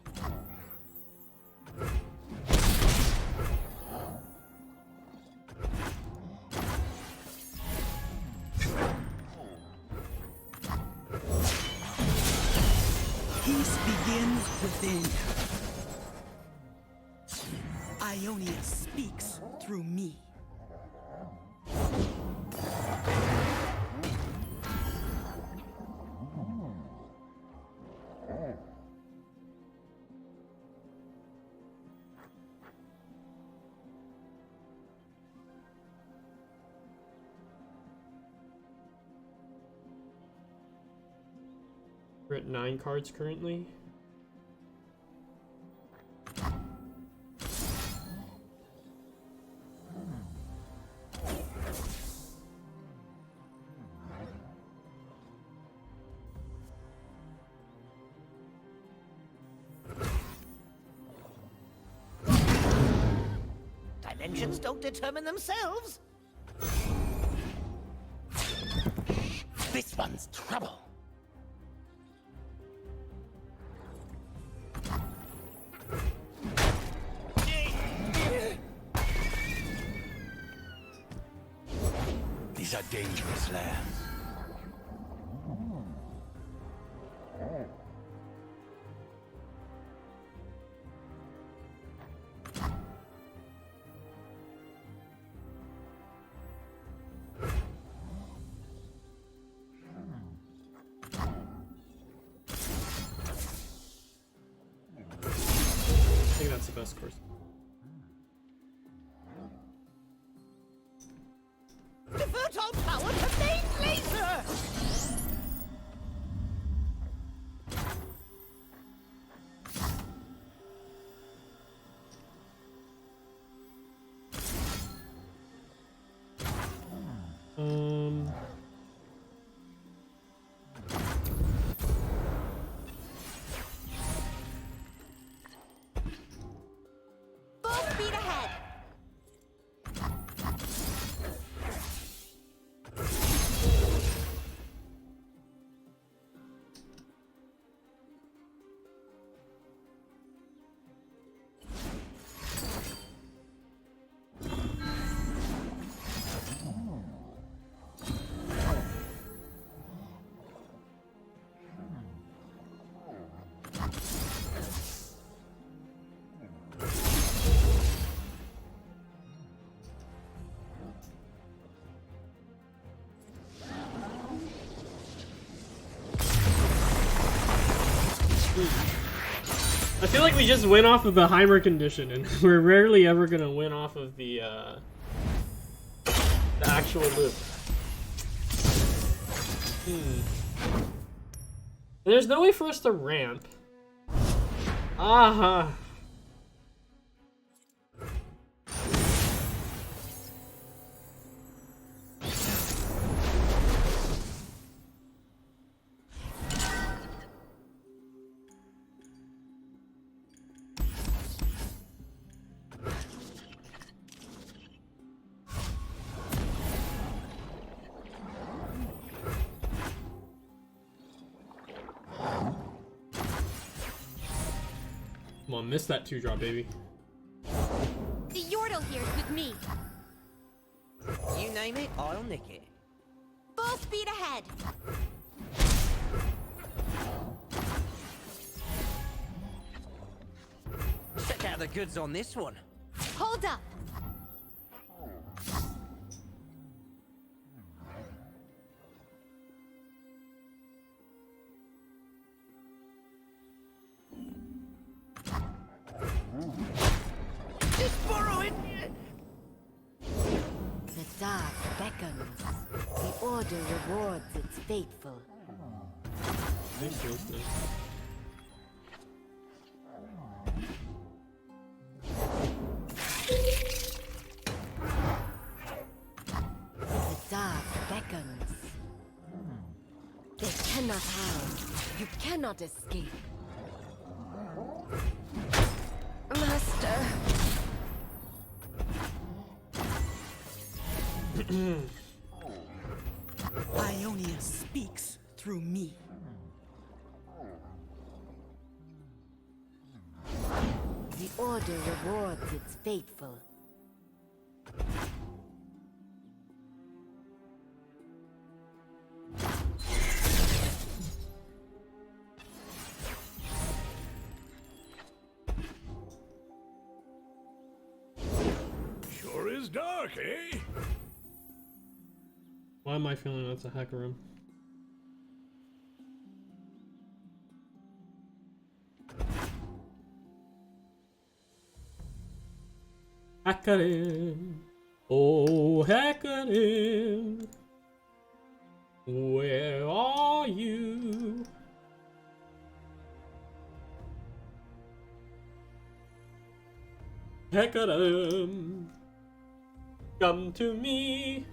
Peace begins within. Ionia speaks through me. We're at 9 cards currently. Dimensions don't determine themselves. This one's trouble. These are dangerous lands. I think that's the best course. Divert all power to main laser! Um. I feel like we just went off of the Heimer condition, and we're rarely ever gonna win off of the actual loop. There's no way for us to ramp. Aha. Come on, miss that 2-drop, baby. The Yordle here's with me. You name it, I'll nick it. Full speed ahead. Check out the goods on this one. Hold up. Just borrow it. The dark beckons. The order rewards its faithful. The dark beckons. They cannot hide. You cannot escape. Master. Ionia speaks through me. The order rewards its faithful. Sure is dark, eh? Why am I feeling that's a hacker room? Hackarin, oh Hackarin, where are you? Hackarin, come to me.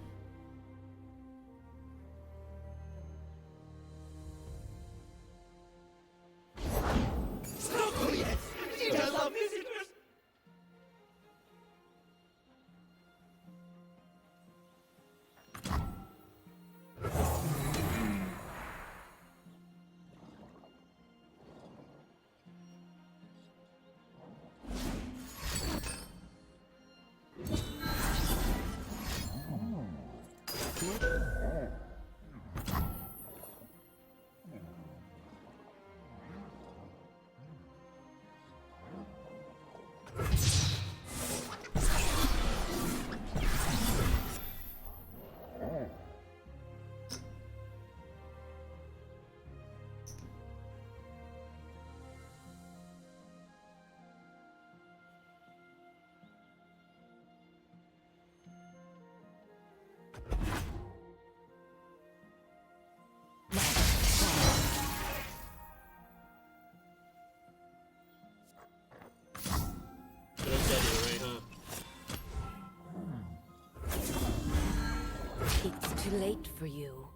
It's too late for you.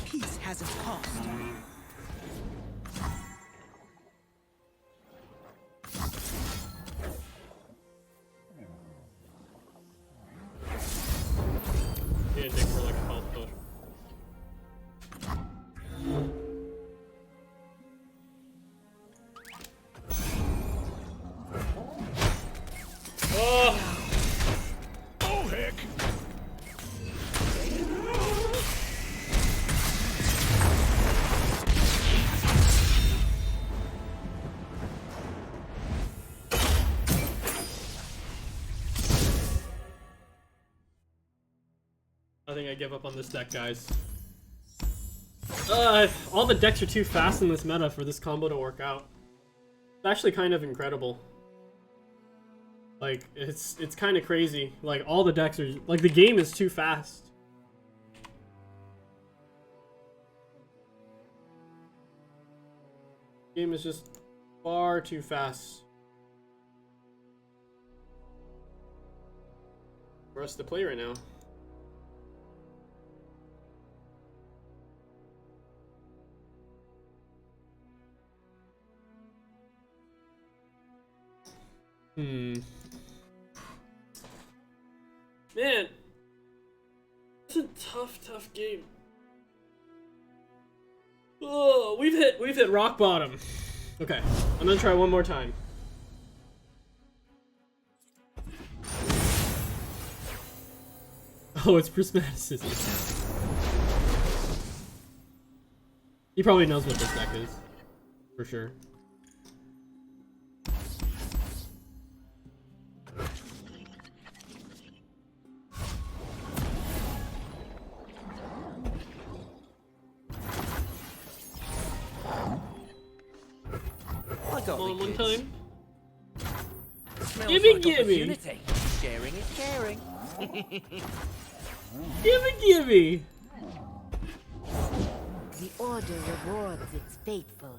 Peace has its cost. Yeah, Nick, for like a health push. Oh! Oh, heck! I think I give up on this deck, guys. All the decks are too fast in this meta for this combo to work out. It's actually kind of incredible. Like, it's kind of crazy. Like, all the decks are... Like, the game is too fast. The game is just far too fast for us to play right now. Man, it's a tough game. Oh, we've hit rock bottom. Okay, I'm gonna try one more time. Oh, it's prismaticism. He probably knows what this deck is, for sure. One time. Gimme! Sharing is caring. Gimme! The Order rewards its faithful.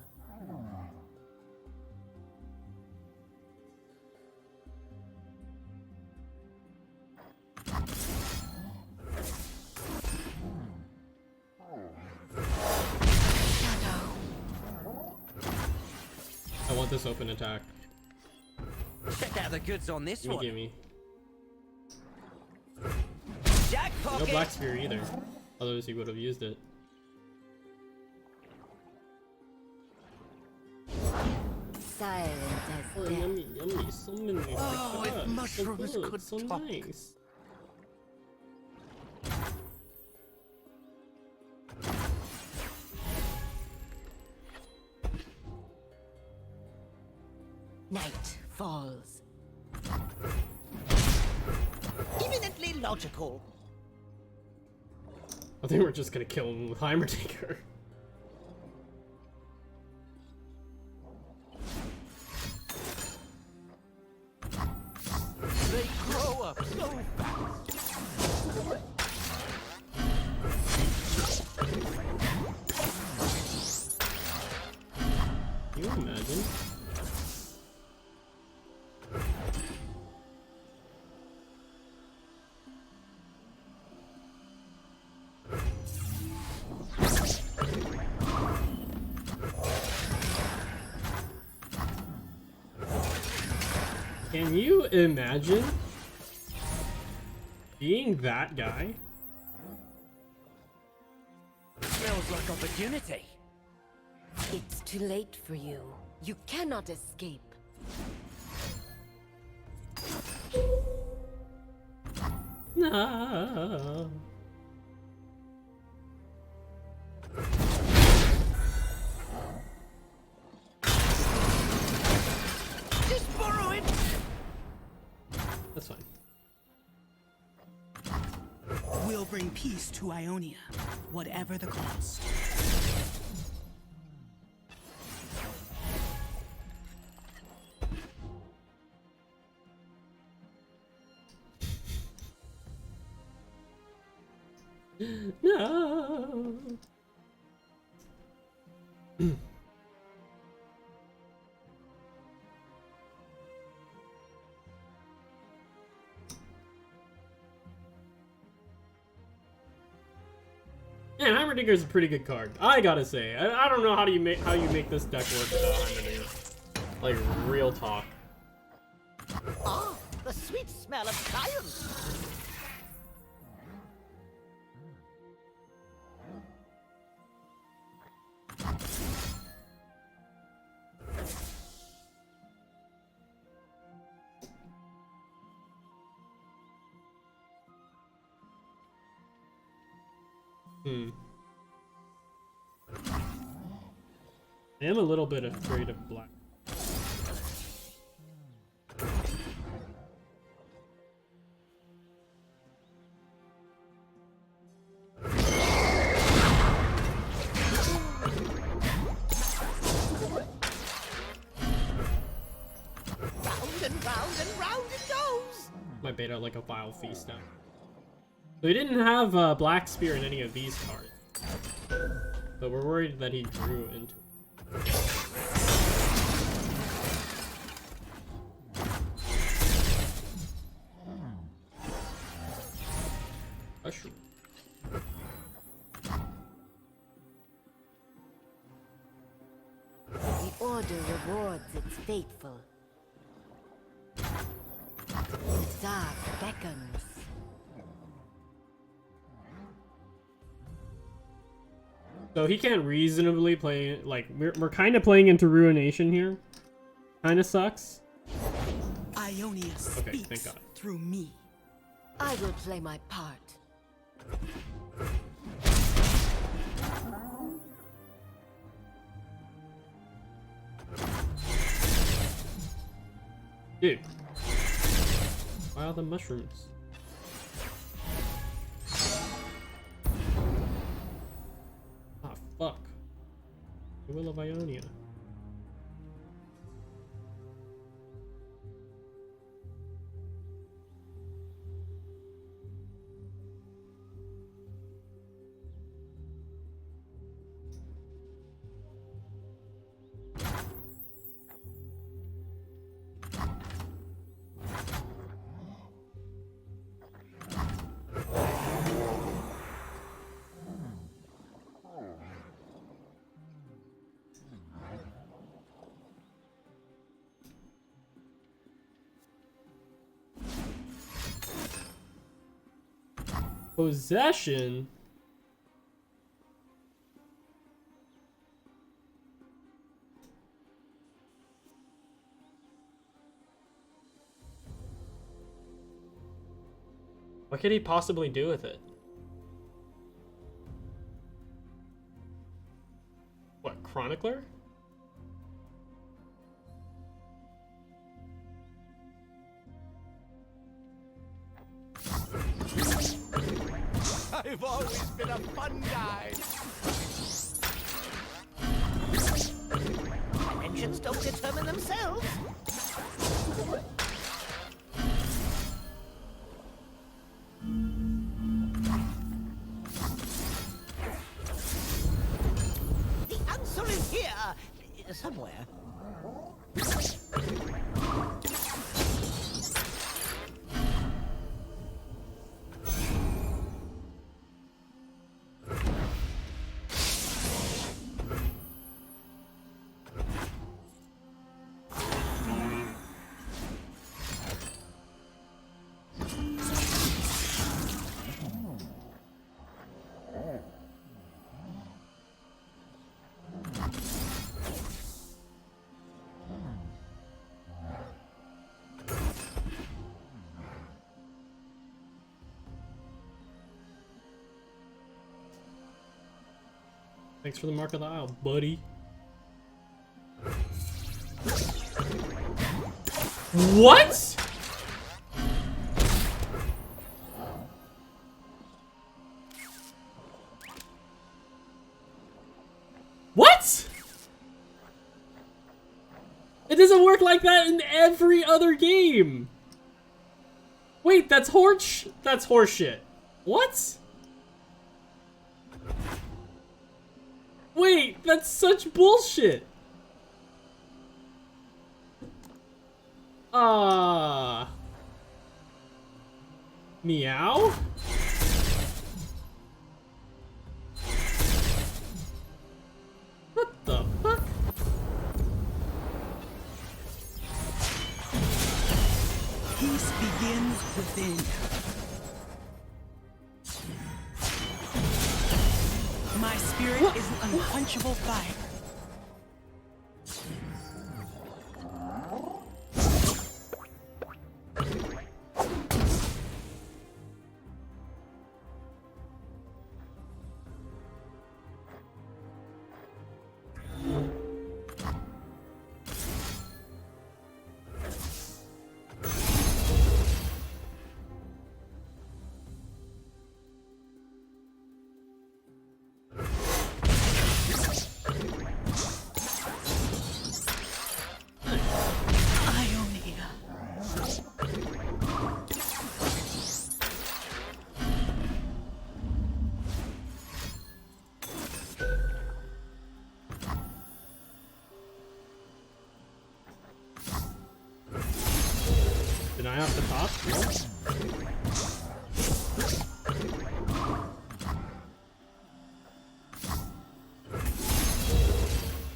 I want this open attack. Check out the goods on this one. Gimme. Jack No pocket. Black Spear either. Otherwise he would have used it. Silent Oh, as death. yummy. So many. Oh, if mushrooms so good, could so talk. nice. Night falls. Eminently logical. I think we're just gonna kill him with Heimer Taker. They grow up so fast. Can you imagine? Can you imagine being that guy? Smells like opportunity. It's too late for you. You cannot escape. No. Just borrow it. That's fine. We'll bring peace to Ionia, whatever the cost. No. Man, Heimerdinger is a pretty good card. I gotta say, I don't know how you make this deck work without Heimerdinger. Like real talk. Ah, the sweet smell of science. I am a little bit afraid of black. bait out like a Vile Feast now. So he didn't have Black Spear in any of these cards. But we're worried that he drew into it. Mushroom. The Order rewards its faithful. The dark beckons. So he can't reasonably play, like, we're kind of playing into Ruination here. Kind of sucks. Ionia Okay, thank speaks God. through me. I will play my part. Dude. Wow, the mushrooms. Ah, fuck. The Will of Ionia. Possession? What could he possibly do with it? What, Chronicler? I've always been a fun guy. Dimensions don't determine themselves. The answer is here, somewhere. Thanks for the Mark of the Isle, buddy. What? What? It doesn't work like that in every other game. Wait, that's horseshit. What? Wait, that's such bullshit. Meow? What the fuck? Peace begins within. My spirit is an unquenchable fire. I off the top?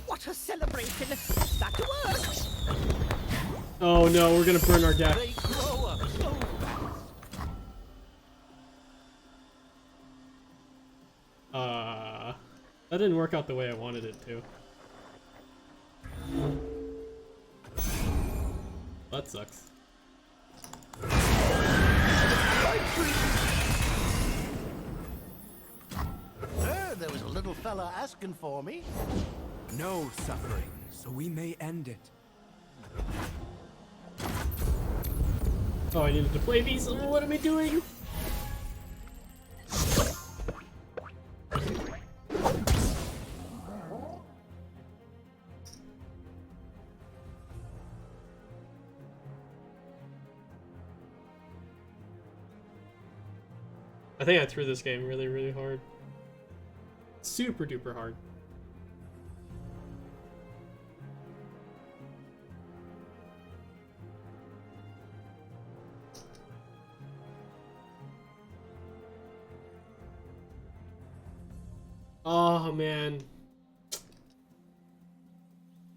What a celebration! Back to work! Oh no, we're gonna burn our deck. They grow up so fast. That didn't work out the way I wanted it to. That sucks. There was a little fella asking for me. No suffering, so we may end it. Oh, I needed to play these. What am I doing? I think I threw this game really, really hard. Super duper hard. Oh man.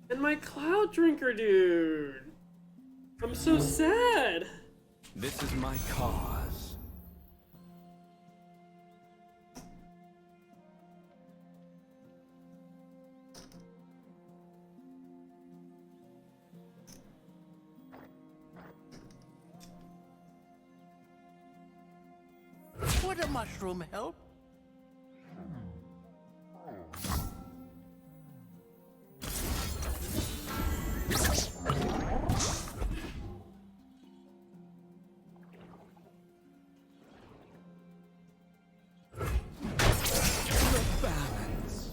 And my cloud drinker, dude. I'm so sad. This is my cause. Would a mushroom help? Balance.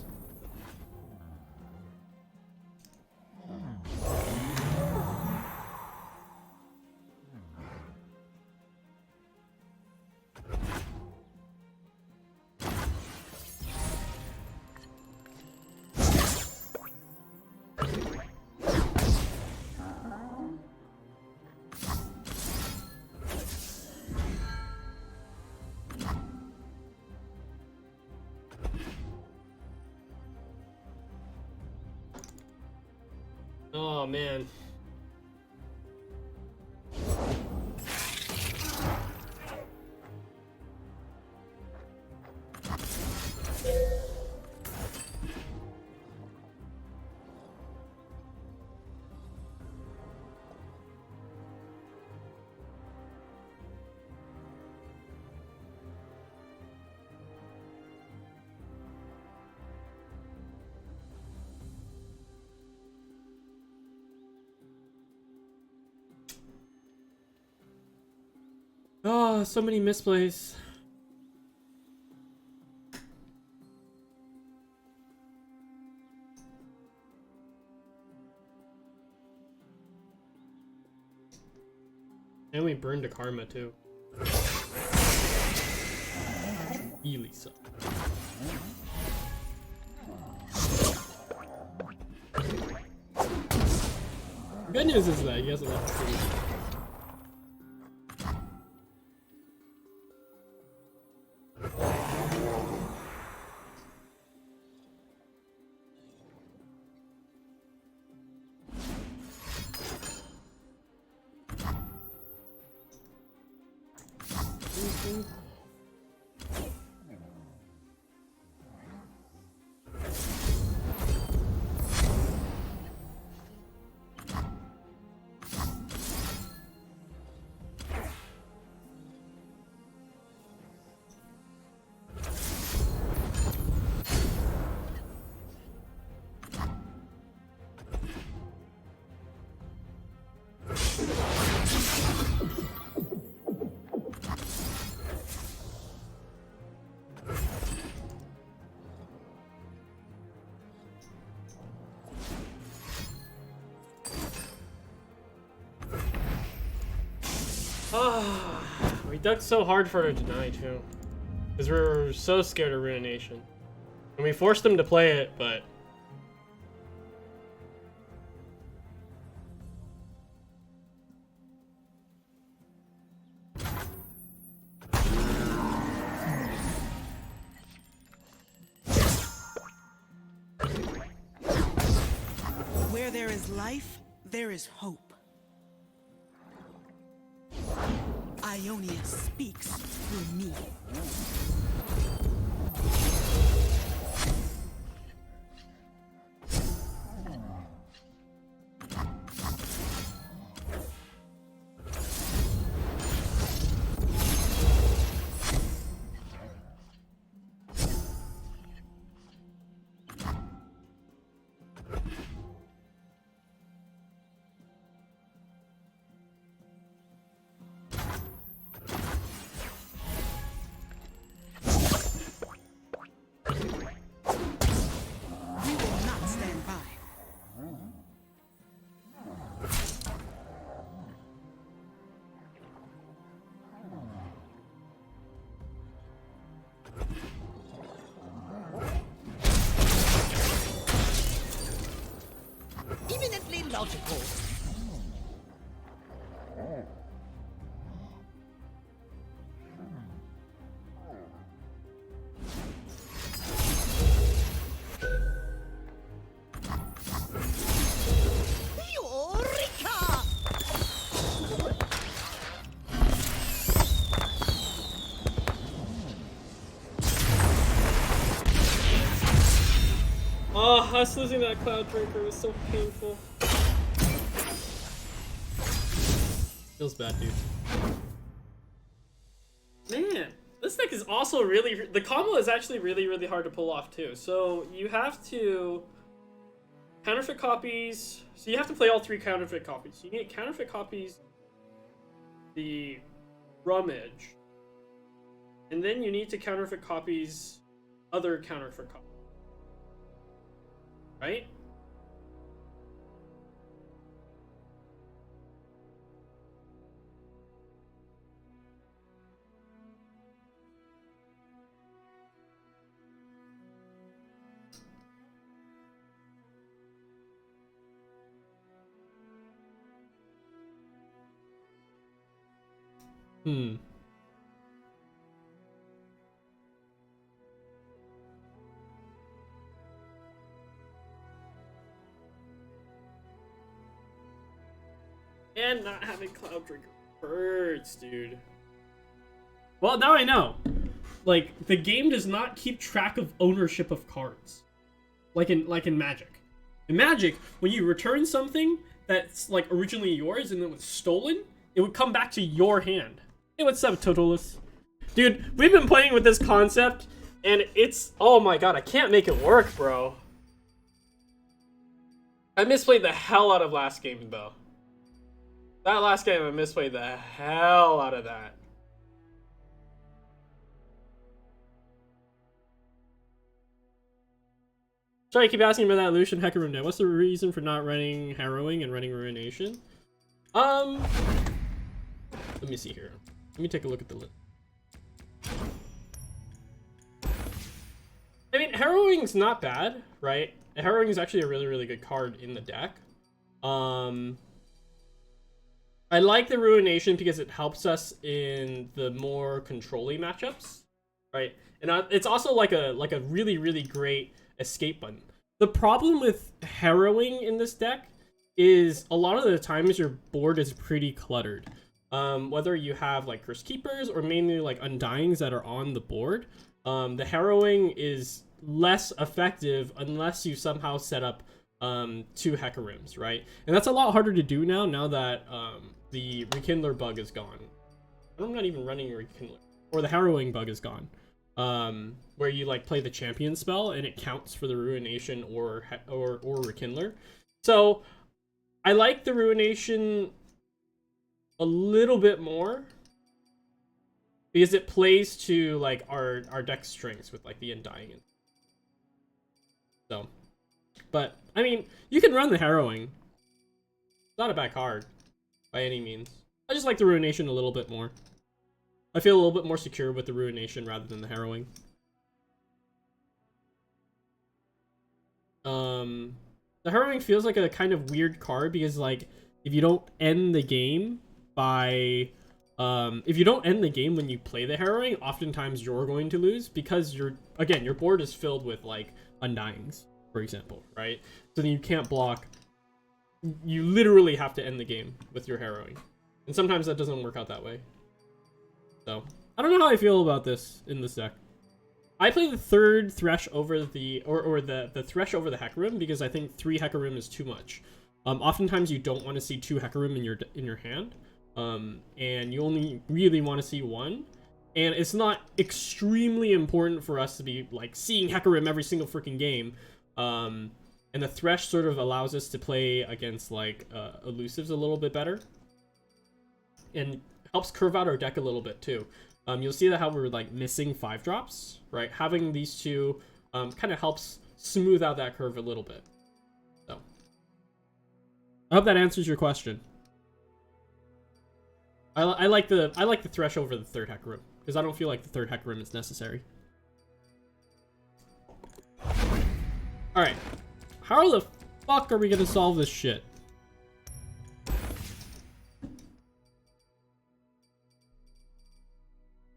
Oh man. Oh, so many misplays. And we burned a karma too. Really suck. Good news is that he has a lot of food. We dug so hard for her to deny too. Because we were so scared of Ruination. And we forced them to play it, but... Where there is life, there is hope. Ionia speaks through me. Eminently logical. Eureka! Oh, us losing that Cloud Drinker was so painful. Feels bad, dude. Man, this deck is also really... The combo is actually really hard to pull off, too. So, you have to... Counterfeit copies... So, you have to play all 3 counterfeit copies. You need counterfeit copies, the Rummage, and then you need to counterfeit copies other counterfeit copies. Right? Hmm. And not having Cloud Drinker hurts, dude. Well, now I know. Like, the game does not keep track of ownership of cards. Like in Magic. In Magic, when you return something that's like originally yours and it was stolen, it would come back to your hand. Hey, what's up, Totalus? Dude, we've been playing with this concept, and it's... Oh my god, I can't make it work, bro. I misplayed the hell out of last game, though. That last game, I misplayed the hell out of that. Sorry, I keep asking about that Lucian Hecker room now. What's the reason for not running Harrowing and running Ruination? Let me see here. Let me take a look at the list. I mean, Harrowing's not bad, right? Harrowing is actually a really good card in the deck. I like the Ruination because it helps us in the more controlling matchups, right? And it's also like a really great escape button. The problem with Harrowing in this deck is a lot of the times your board is pretty cluttered. Whether you have like Curse Keepers or mainly like Undyings that are on the board, the Harrowing is less effective unless you somehow set up 2 Hecarims, right? And that's a lot harder to do now that the Rekindler bug is gone. I'm not even running Rekindler. Or the Harrowing bug is gone. Where you like play the champion spell and it counts for the Ruination or Rekindler. So I like the Ruination a little bit more because it plays to like our deck strengths with like the Undying. So, but I mean, you can run the Harrowing. It's not a bad card by any means. I just like the Ruination a little bit more. I feel a little bit more secure with the Ruination rather than the Harrowing. The Harrowing feels like a kind of weird card because like if you don't end the game by if you don't end the game when you play the Harrowing, oftentimes you're going to lose because your board is filled with like Undyings, for example, right? So then you can't block you literally have to end the game with your harrowing. And sometimes that doesn't work out that way. So, I don't know how I feel about this in this deck. I play the third Thresh over the Thresh over the Hecarim because I think 3 Hecarim is too much. Oftentimes you don't want to see 2 Hecarim in your hand, and you only really want to see 1. And it's not extremely important for us to be like seeing Hecarim every single freaking game. And the Thresh sort of allows us to play against like elusives a little bit better, and helps curve out our deck a little bit too. You'll see that how we're like missing 5-drops, right? Having these 2 kind of helps smooth out that curve a little bit. So I hope that answers your question. I like the Thresh over the third Hecarim because I don't feel like the third Hecarim is necessary. All right, how the fuck are we gonna solve this shit?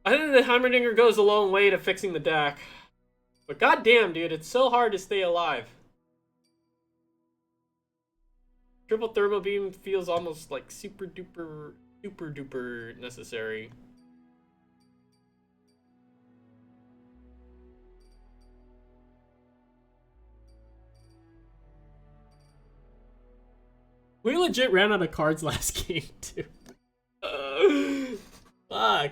I think the Heimerdinger goes a long way to fixing the deck. But goddamn, dude, it's so hard to stay alive. Triple Thermal Beam feels almost like super duper necessary. We legit ran out of cards last game, too. Fuck.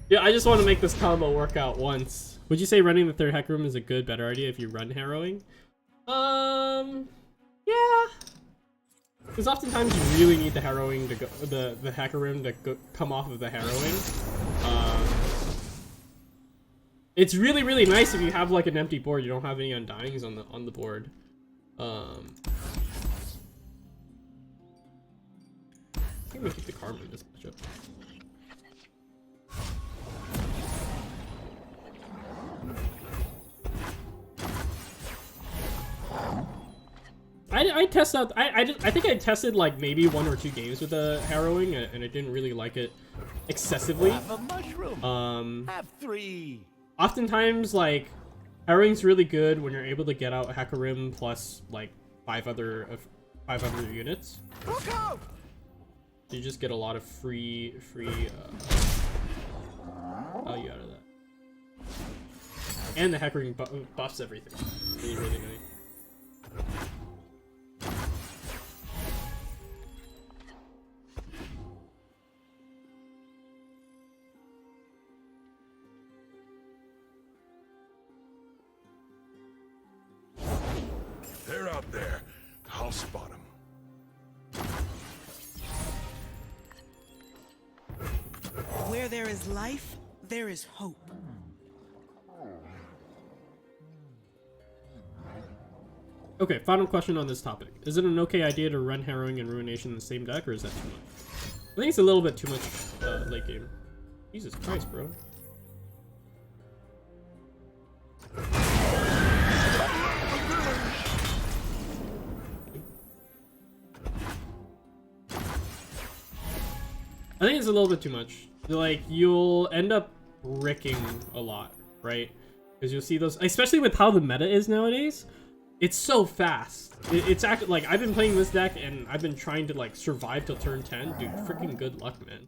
Yeah, I just want to make this combo work out once. Would you say running the third Hecarim is a better idea if you run harrowing? Yeah. Because oftentimes you really need the harrowing to go, the Hecarim to come off of the harrowing. It's really nice if you have like an empty board. You don't have any undyings on the board. I think we keep the Karma in this matchup. I test out. I think I tested like maybe 1 or 2 games with the harrowing, and I didn't really like it excessively. Have a mushroom. Have 3. Oftentimes, like harrowing's really good when you're able to get out Hecarim plus like 5 other units. Look out! You just get a lot of free value out of that. And the Hecarim buffs everything. Really nice. They're out there. I'll spot them. Where there is life, there is hope. Okay, final question on this topic. Is it an okay idea to run Harrowing and Ruination in the same deck, or is that too much? I think it's a little bit too much late game. Jesus Christ, bro. I think it's a little bit too much. Like, you'll end up bricking a lot, right? Because you'll see those, especially with how the meta is nowadays. It's so fast. It's actually, like, I've been playing this deck and I've been trying to, like, survive till turn 10. Dude, freaking good luck, man.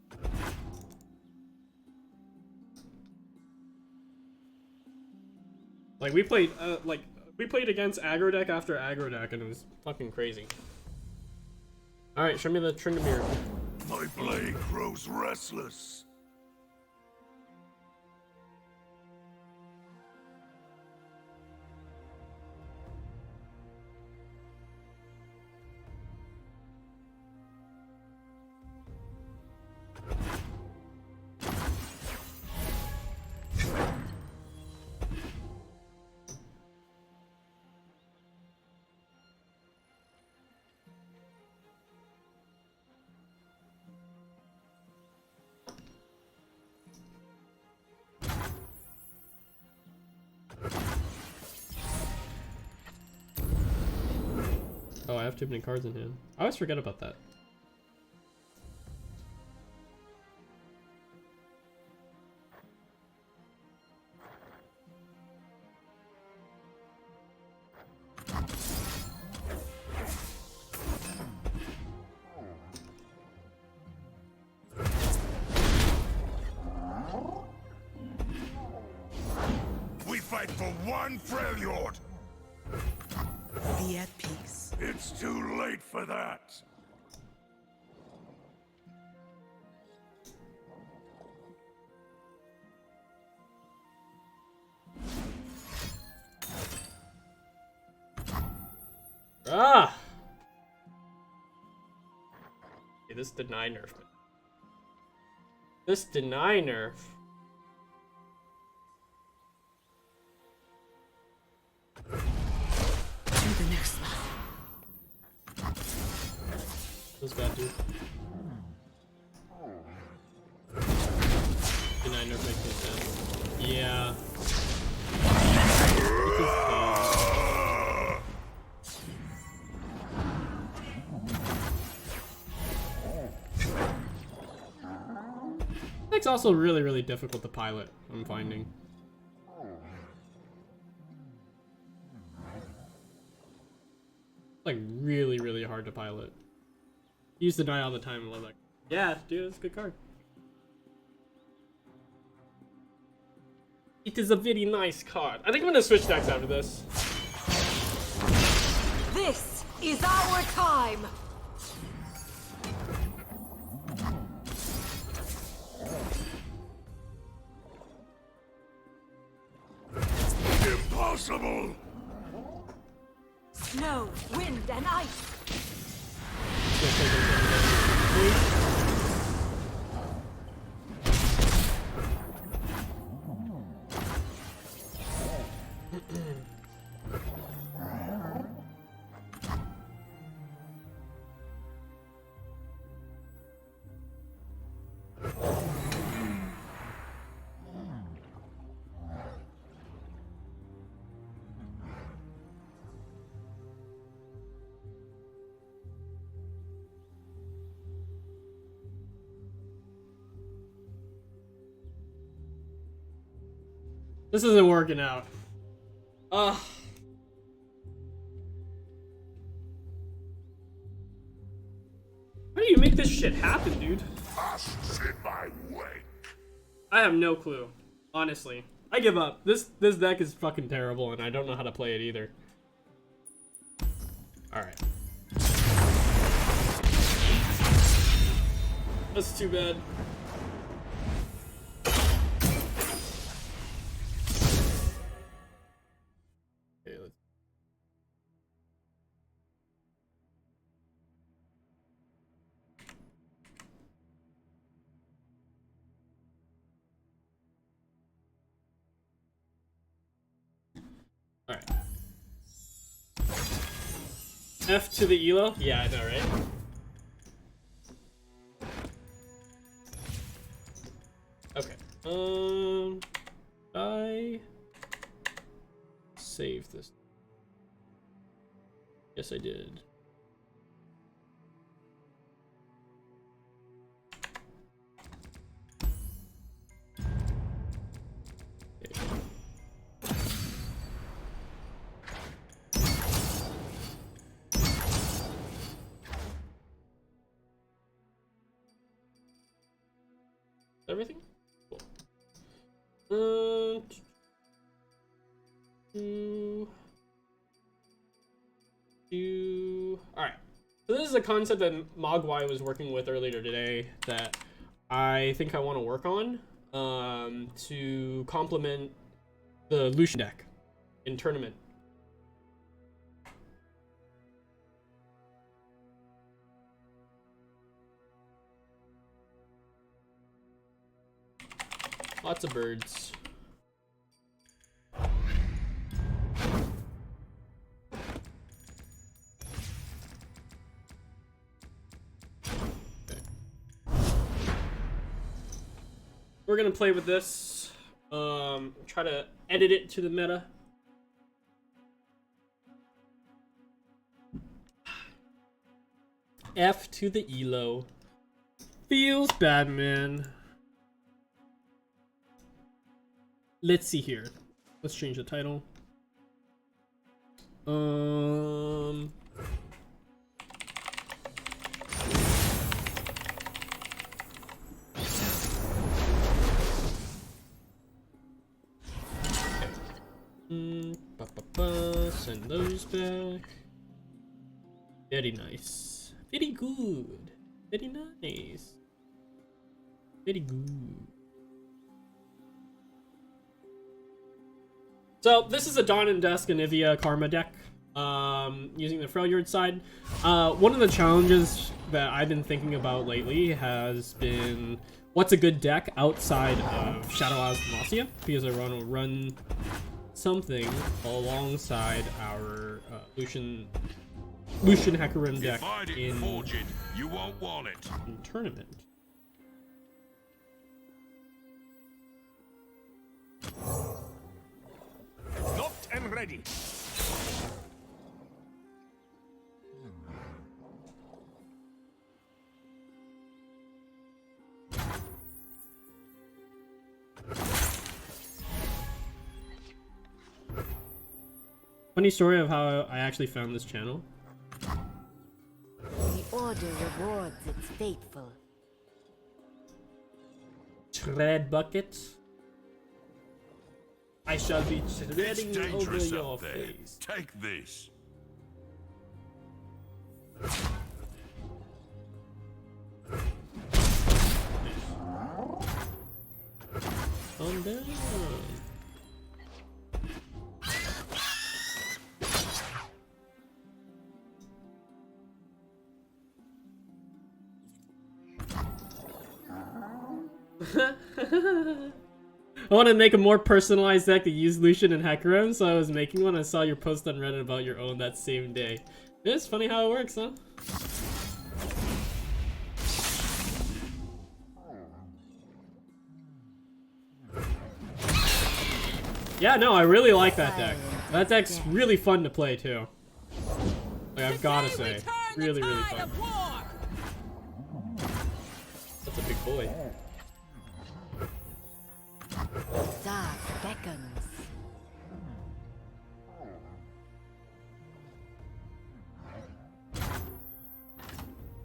Like, we played against aggro deck after aggro deck and it was fucking crazy. Alright, show me the Tryndamere. My blade grows restless. Oh, I have too many cards in hand. I always forget about that. fight for one Freljord. Be at peace. It's too late for that. Ah! Okay, this deny nerf. This deny nerf. To the next level. Feels bad, dude. Deny nerf makes no sense. Yeah. It's also really, really difficult to pilot, I'm finding. Like, really, really hard to pilot. Use the die all the time, and I'm like, yeah, dude, it's a good card. It is a very nice card. I think I'm gonna switch decks after this. This is our time! Impossible! Snow, wind, and ice! This isn't working out. How do you make this shit happen, dude? Ashes in my wake. I have no clue. Honestly. I give up. This deck is fucking terrible, and I don't know how to play it either. Alright. That's too bad. Okay, let's... Alright. F to the elo? Yeah, I know, right? Okay. I save this. Yes, I did. Okay. Everything? Cool. Alright. So this is a concept that Mogwai was working with earlier today that I think I want to work on to complement the Lucian deck in tournament. Lots of birds. We're gonna play with this. Try to edit it to the meta. F to the elo. Feels bad, man. Let's see here. Let's change the title. send those back. Very nice. Very good. Very nice. Very good. So this is a Dawn and Dusk Anivia Karma deck. Using the Freljord side. One of the challenges that I've been thinking about lately has been what's a good deck outside of Shadow Isles Demacia, because I want to run something alongside our Lucian Hecarim deck you won't want it. in tournament. Locked and ready. Funny story of how I actually found this channel. The Order rewards its faithful. Tread bucket. I shall be It's treading over dangerous your up there. face. Take this. Calm down. I want to make a more personalized deck that used Lucian and Hecarim, so I was making one. I saw your post on Reddit about your own that same day. It's funny how it works, huh? Yeah, no, I really like that deck. That deck's really fun to play too. Like, I've gotta say, really fun. That's a big boy. Dark beckons.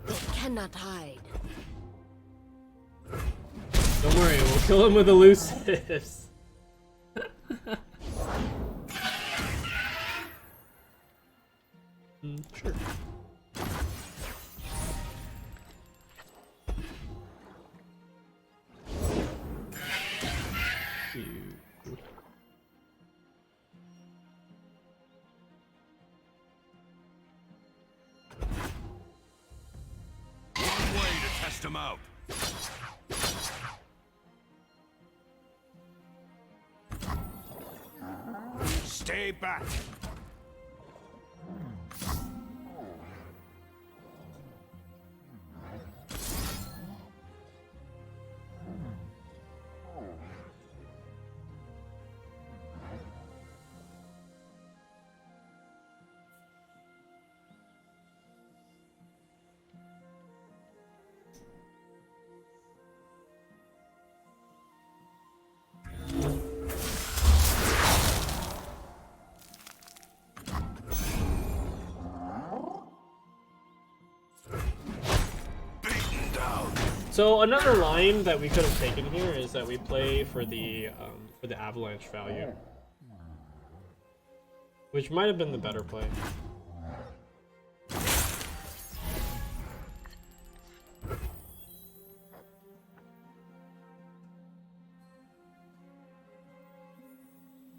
They cannot hide. Don't worry, we'll kill him with elusives. Sure. One way to test them out. Stay back. So another line that we could have taken here is that we play for the avalanche value, which might have been the better play.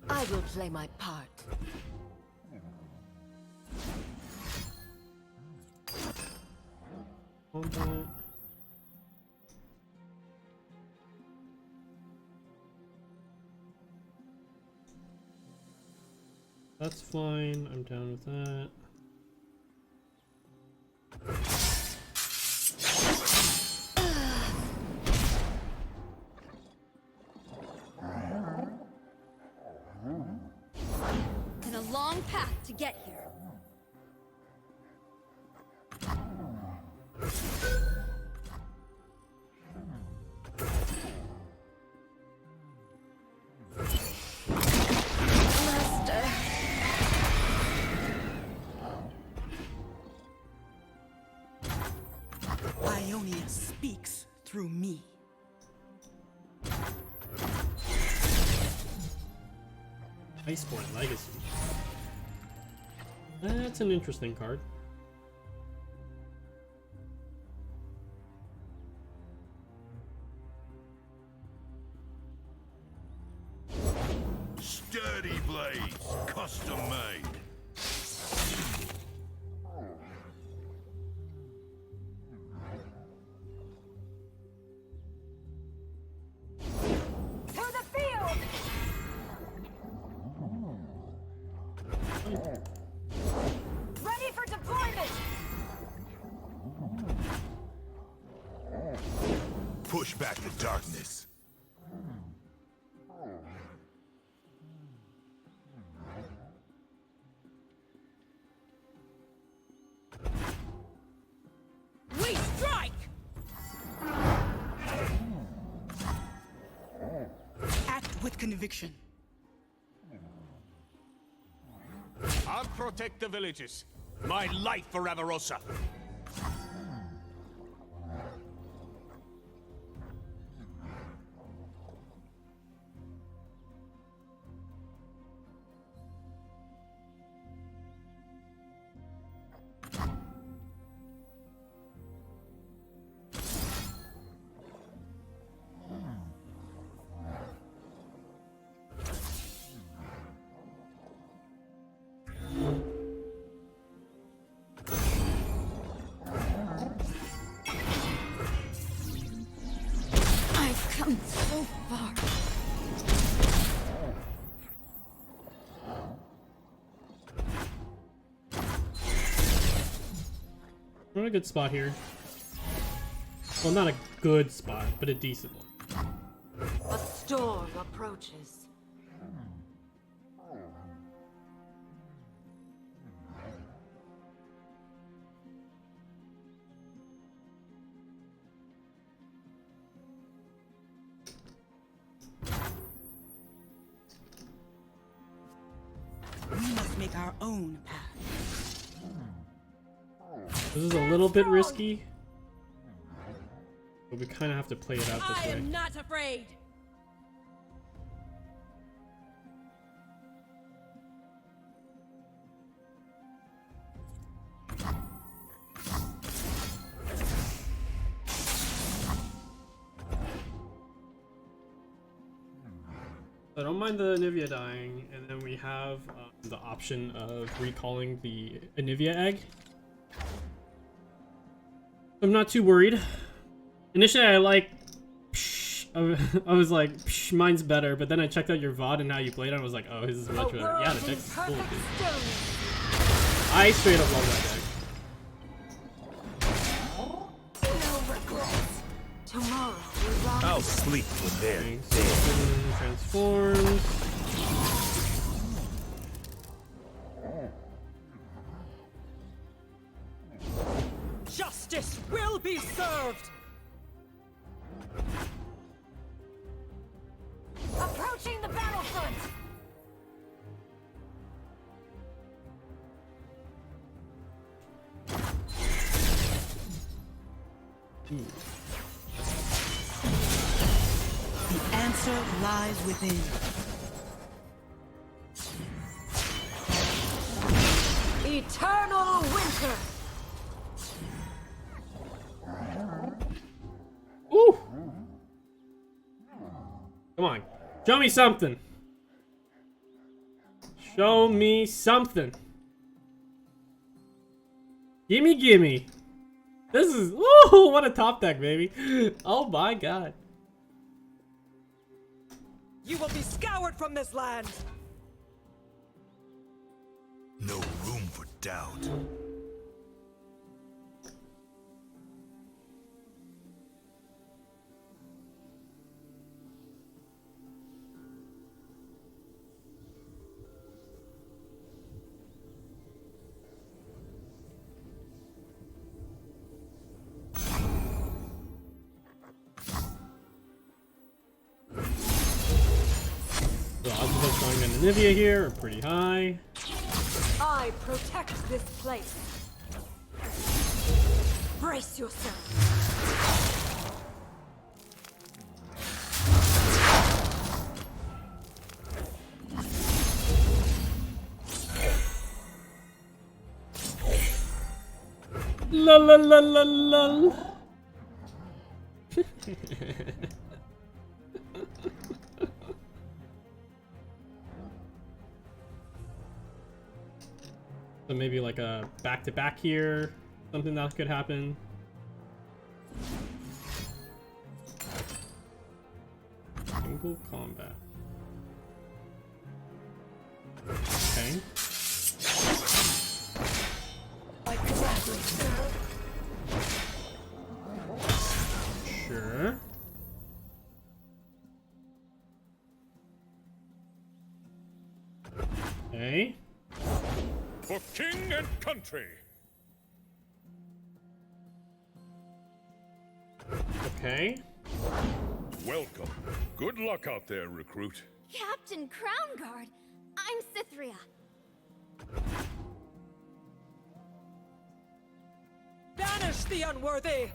I will play my part. That's fine, I'm down with that. Been a long path to get here. Ionia speaks through me. Iceborne Legacy. That's an interesting card. Sturdy blades, custom made. To the field! Ready for deployment! Push back the darkness. We strike! Act with conviction. I'll protect the villages. My life for Avarosa. I've come so far. We're in a good spot here. Well, not a good spot, but a decent one. A storm approaches. We must make our own path. This is a little bit risky, but we kind of have to play it out this I way. am not afraid. I don't mind the Anivia dying, and then we have the option of recalling the Anivia egg. I'm not too worried. Initially, I was like, psh, mine's better, but then I checked out your VOD and how you played it, and I was like, oh, his is much better. Yeah, the deck's cool, dude. I straight up love that deck. No regrets. Tomorrow we rise. I'll sleep when they're Thanks. Transforms. Justice will be served! Approaching the battlefront! The answer lies within. Eternal winter. Ooh! Come on. Show me something. Show me something. Gimme, gimme. This is... Ooh, what a top deck, baby. Oh my god. You will be scoured from this land! no room for doubt. The odds of us going into Nivea here are pretty high. I protect this place. Brace yourself. La la la la la. So maybe like a back-to-back here, something that could happen. Single combat. Okay. Sure. Okay. For king and country. Okay. Welcome. Good luck out there, recruit. Captain Crownguard, I'm Cythria. Banish the unworthy!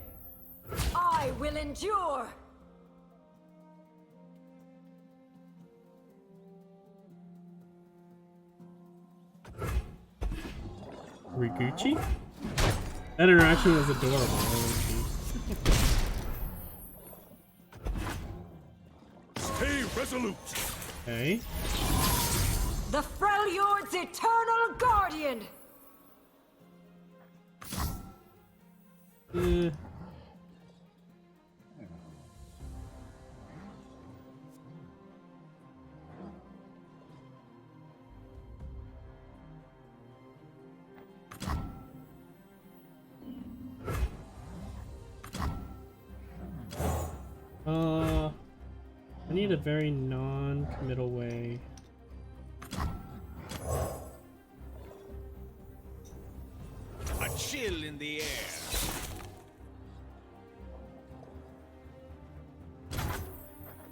I will endure. Riguchi? That interaction was adorable. Oh, Stay resolute. okay. The Freljord's eternal guardian. I need a very non-committal way. A chill in the air.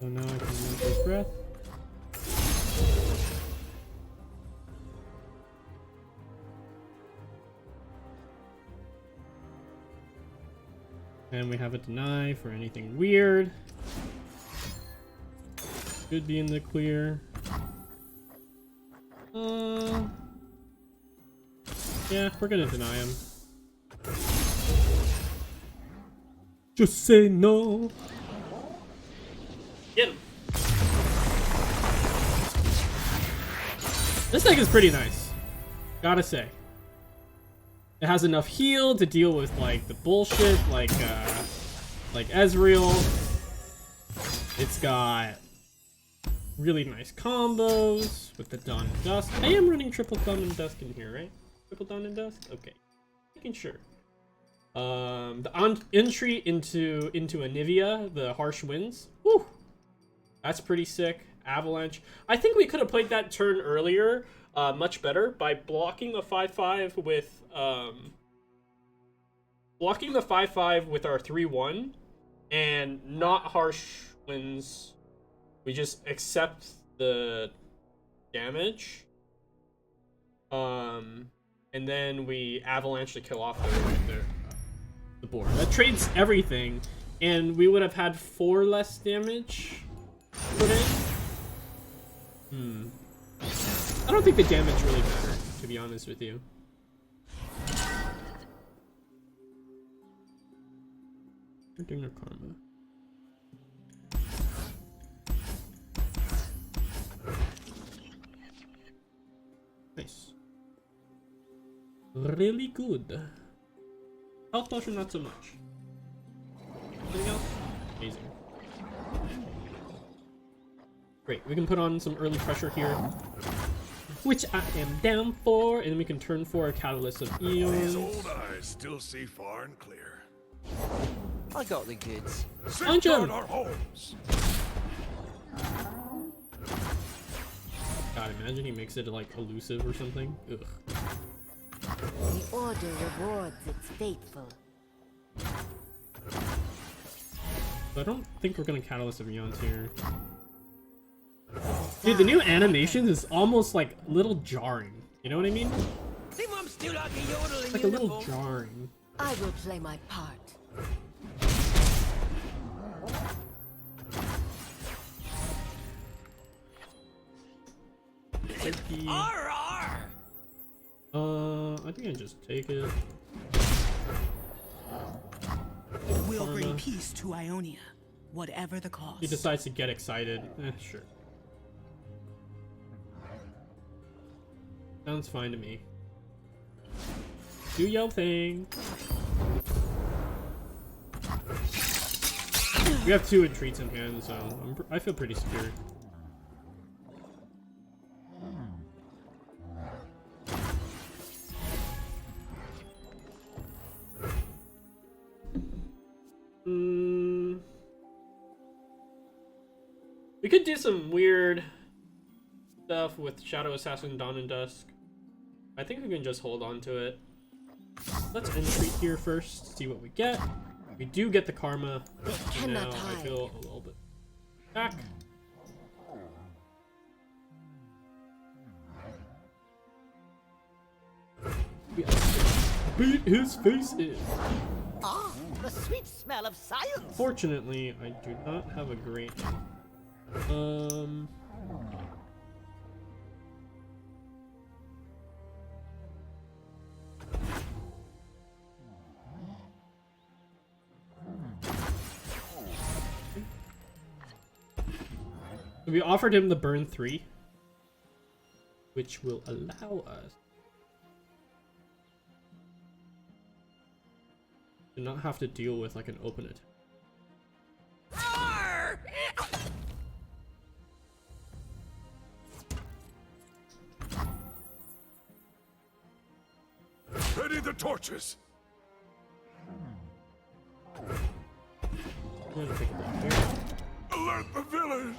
So now I can use his breath. And we have a deny for anything weird. Should be in the clear. Yeah, we're gonna deny him. Just say no. Get him. This deck is pretty nice, gotta say. It has enough heal to deal with like the bullshit, like Ezreal. It's got really nice combos with the Dawn and Dusk. I am running triple Dawn and Dusk in here, right? Triple Dawn and Dusk? Okay. Making sure. The entry into Anivia, the Harsh Winds. Whew! That's pretty sick. Avalanche. I think we could have played that turn earlier much better by blocking the 5/5 with our 3/1 and not Harsh Winds. We just accept the damage. And then we avalanche to kill off the board. That trades everything, and we would have had 4 less damage put in. I don't think the damage really mattered, to be honest with you. We're doing our karma. Nice. Really good. Health potion, not so much. Anything else? Amazing. Great, we can put on some early pressure here, which I am down for, and then we can turn for a Catalyst of Eons. These old eyes still see far and clear. I got the goods. Safeguard our homes. God, imagine he makes it like elusive or something. Ugh. The Order rewards its faithful. So I don't think we're gonna Catalyst of Eons here. Dude, the new animations is almost like a little jarring. You know what I mean? Think I'm still like a yodeling Like a little jarring. I will play my part. Arr, arr. I think I just take it. will bring karma. peace to Ionia, whatever the cost. He decides to get excited. Sure. Sounds fine to me. Do your thing. We have 2 retreats in hand, so I feel pretty secure. We could do some weird stuff with Shadow Assassin, Dawn and Dusk. I think we can just hold on to it. Let's retreat here first, see what we get. We do get the karma. And now I feel a little bit back. Beat his face in. Ah, the sweet smell of science. Fortunately, I do not have a great. We offered him the burn 3, which will allow us to not have to deal with like an open attack. Ready the torches. I'm gonna take a block here. Alert the village.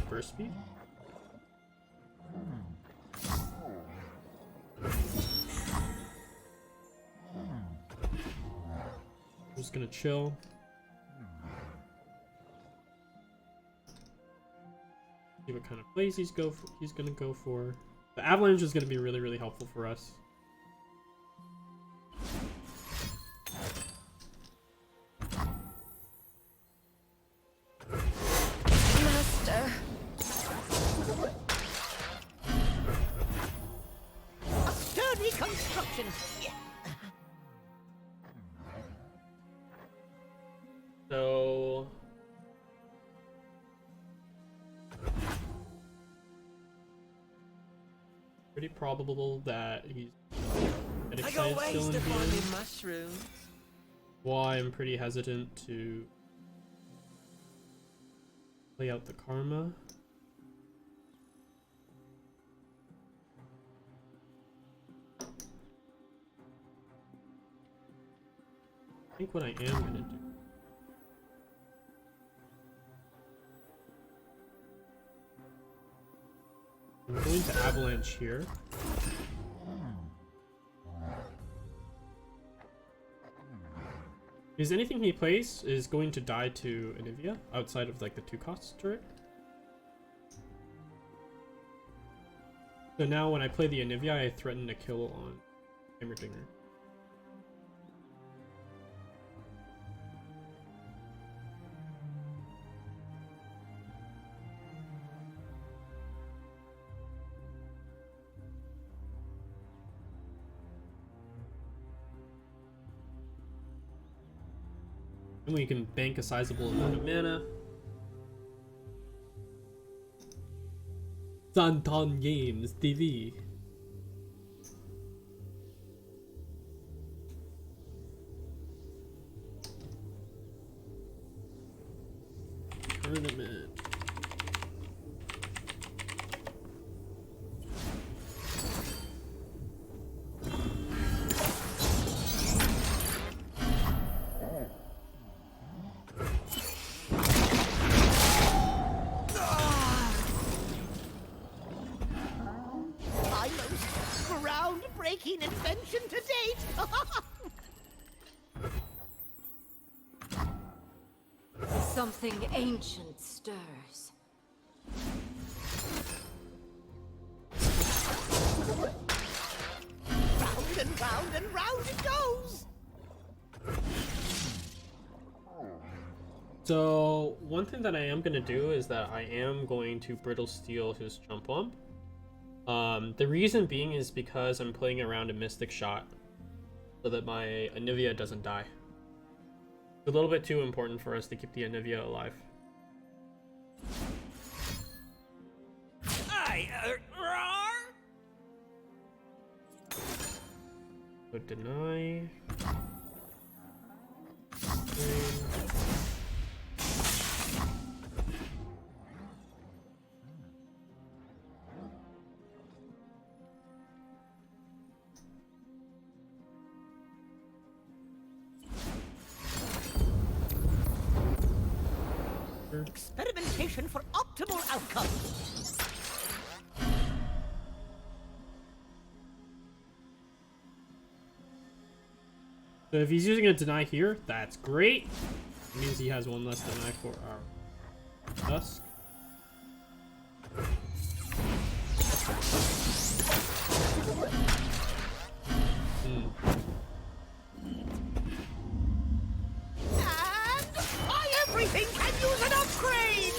Burst speed. I'm just gonna chill. See what kind of plays he's gonna go for. The avalanche is gonna be really, really helpful for us. Master. A sturdy construction. So pretty probable that he's I got excited ways still in to find here. me mushrooms. Why I'm pretty hesitant to play out the karma. I think what I am gonna do. I'm going to avalanche here. Because anything he plays is going to die to Anivia outside of like the 2-cost turret. So now when I play the Anivia, I threaten a kill on Hammerdinger. And we can bank a sizable amount of mana. Santon Games TV. Tournament. My most groundbreaking invention to date. Something ancient stirs. Round and round it goes. So one thing that I am gonna do is that I am going to brittle steel his jump bump. The reason being is because I'm playing around a mystic shot so that my Anivia doesn't die. It's a little bit too important for us to keep the Anivia alive. Would deny. Experimentation for optimal outcome. So if he's using a deny here, that's great. It means he has one less deny for our Dusk. Everything can use an upgrade!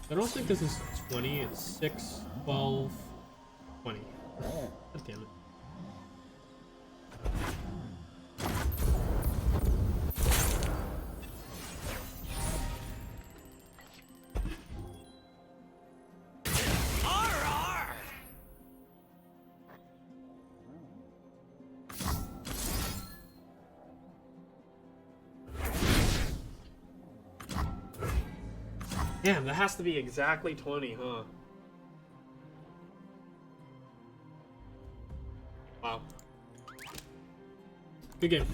I don't think this is 20, it's 6, 12, 20. God damn it. Damn, that has to be exactly 20, huh? Wow. Good game.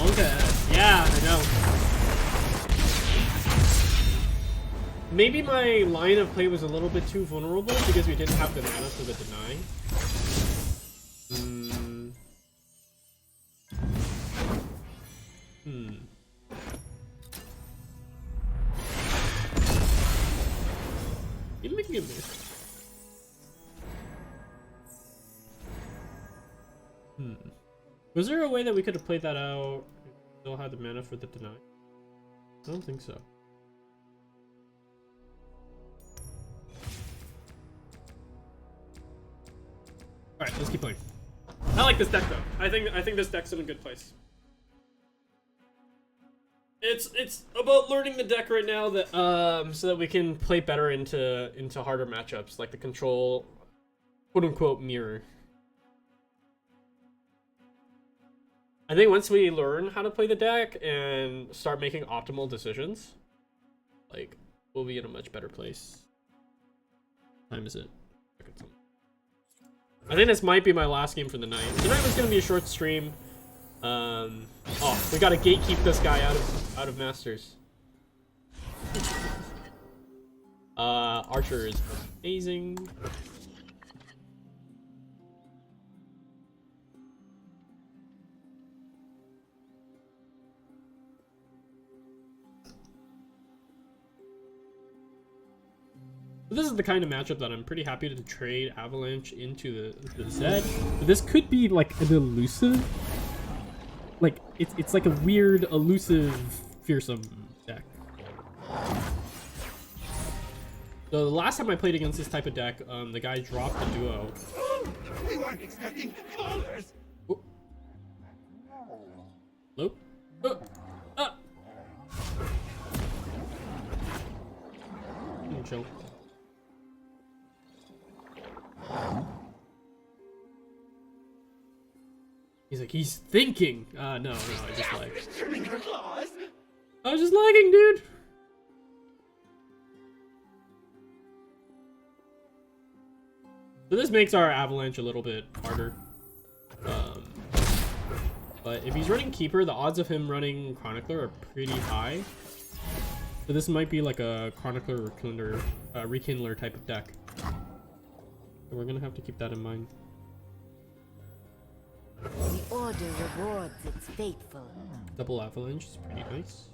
Okay. Yeah, I know. Maybe my line of play was a little bit too vulnerable because we didn't have the mana for the deny. You're making a miss. Was there a way that we could have played that out and still had the mana for the deny? I don't think so. Alright, let's keep playing. I like this deck though. I think this deck's in a good place. It's about learning the deck right now that so that we can play better into harder matchups like the control quote unquote mirror. I think once we learn how to play the deck and start making optimal decisions, like we'll be in a much better place. What time is it? I think this might be my last game for the night. Tonight was gonna be a short stream. Oh, we gotta gatekeep this guy out of Masters. Archer is amazing. This is the kind of matchup that I'm pretty happy to trade Avalanche into the Zed. But this could be like an elusive, like it's like a weird elusive fearsome deck. So the last time I played against this type of deck, the guy dropped the duo. We weren't expecting callers. Hello? Chill. He's like, he's thinking. No, I just like. I was just lagging, dude. So this makes our Avalanche a little bit harder. But if he's running Keeper, the odds of him running Chronicler are pretty high. So this might be like a Chronicler or Rekindler type of deck. So we're gonna have to keep that in mind. The Order rewards its faithful. Double Avalanche is pretty nice.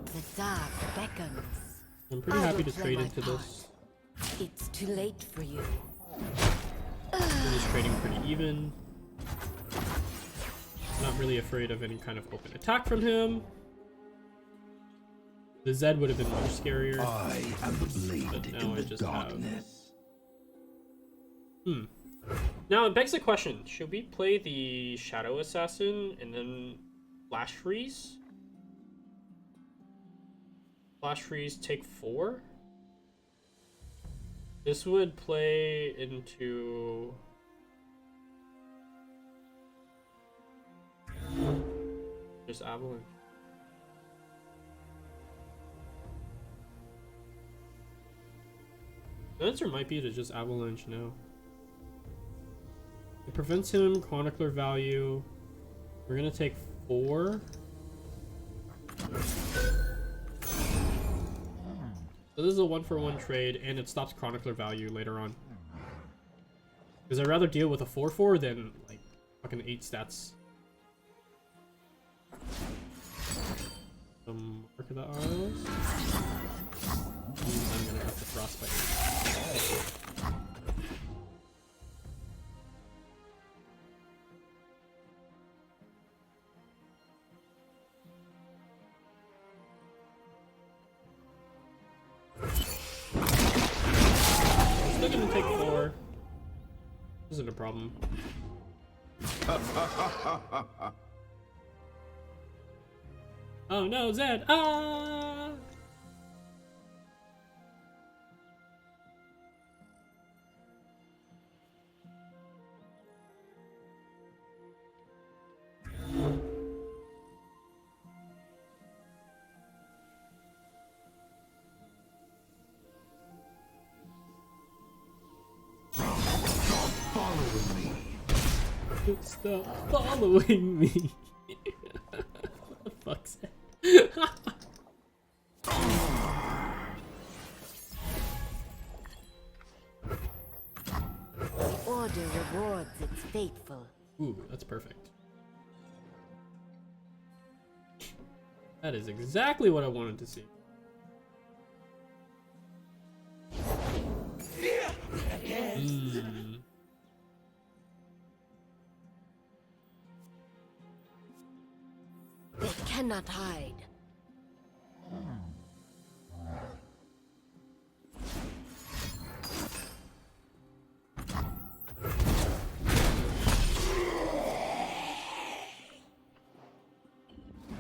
The dark beckons. I'm pretty happy to trade into this. It's too late for you. We're just trading pretty even. Not really afraid of any kind of open attack from him. The Zed would have been much scarier. I am the blade in the darkness. Now it begs the question, should we play the Shadow Assassin and then Flash Freeze? Flash Freeze take 4? This would play into... just Avalanche. The answer might be to just Avalanche now. It prevents him chronicler value. We're gonna take 4. So this is a 1-for-1 trade, and it stops chronicler value later on. Because I'd rather deal with a 4/4 than like fucking 8 stats. Some Mark of the Isles. I'm gonna have to frostbite. Still gonna take 4. Isn't a problem. Oh no, Zed! Ah! Stop following me. What the fuck's that? The order rewards its faithful. Ooh, that's perfect. That is exactly what I wanted to see. They cannot hide.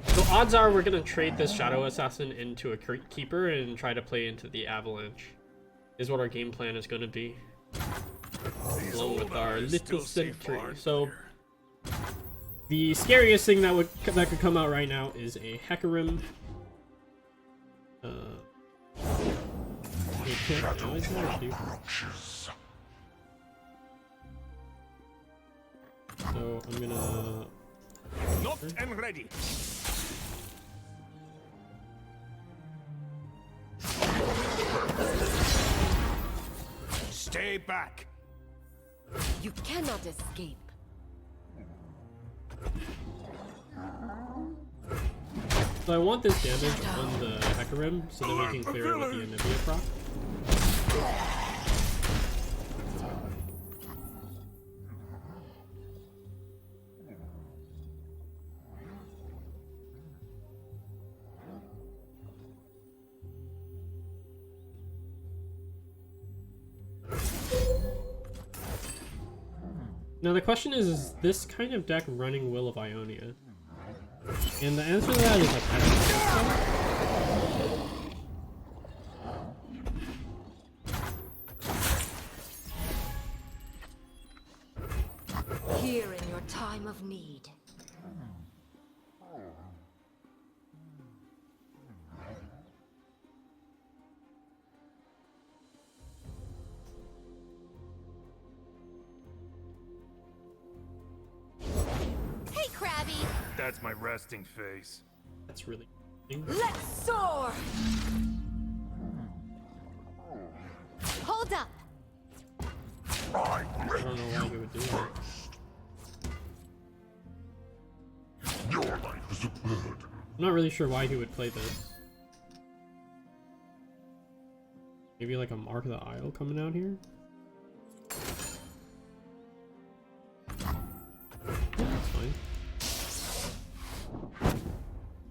So odds are we're gonna trade this Shadow Assassin into a Keeper and try to play into the Avalanche. Is what our game plan is gonna be. Along with our little sentry. So the scariest thing that could come out right now is a Hecarim. So I'm gonna Knocked and ready. Stay back. You cannot escape. So I want this damage on the Hecarim so that we can clear it with the Anivia proc. Now the question is this kind of deck running Will of Ionia? And the answer to that is like, I don't think so. Here in your time of need. Hey, Krabby! That's my resting face. That's really Let's soar! Hold up! I don't know why he would do that. Your life is a bird. I'm not really sure why he would play this. Maybe like a Mark of the Isle coming out here?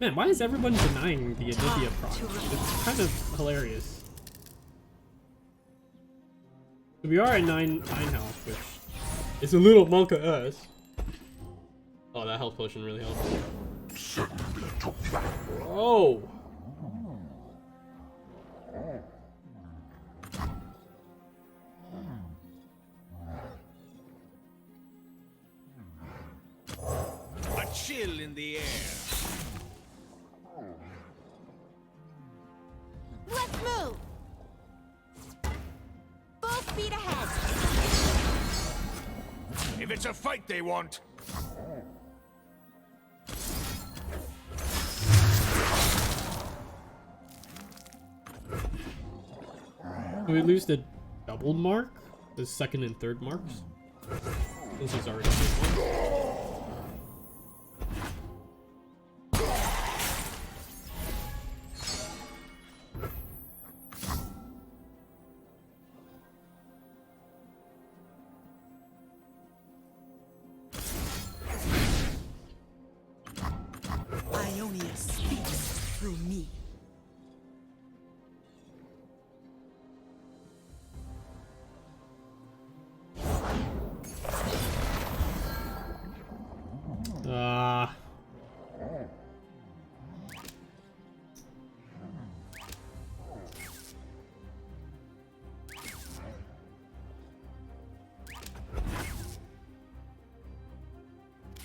Man, why is everyone denying the Anivia proc? It's kind of hilarious. So we are at 9 health, which is a little monk of us. Oh, that health potion really helped. Oh! A chill in the air. Let's move! Full speed ahead! If it's a fight they want, Do we lose the double mark? The second and third marks? Since he's already did one. Ionia speaks through me.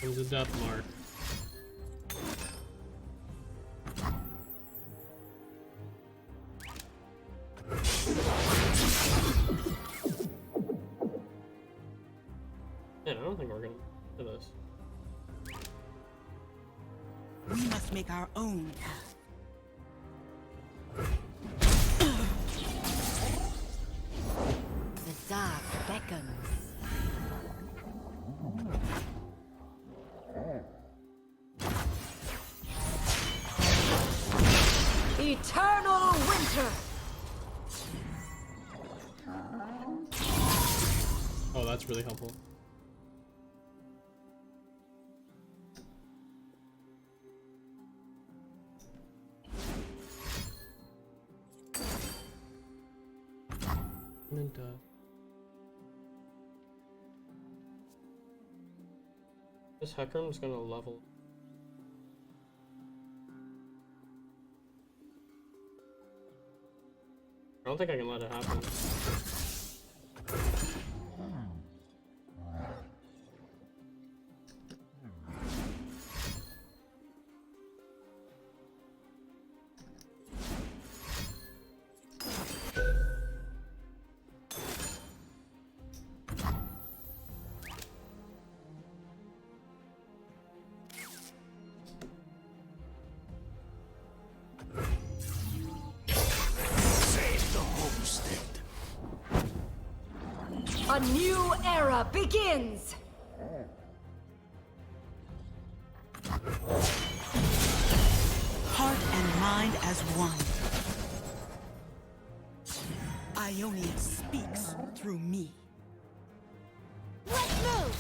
Comes a death mark. Man, I don't think we're gonna do this. We must make our own path. The dark beckons. Eternal winter! Oh, that's really helpful. And this Hecarim's gonna level. I don't think I can let it happen. A new era begins! Heart and mind as one. Ionia speaks through me. Let's move!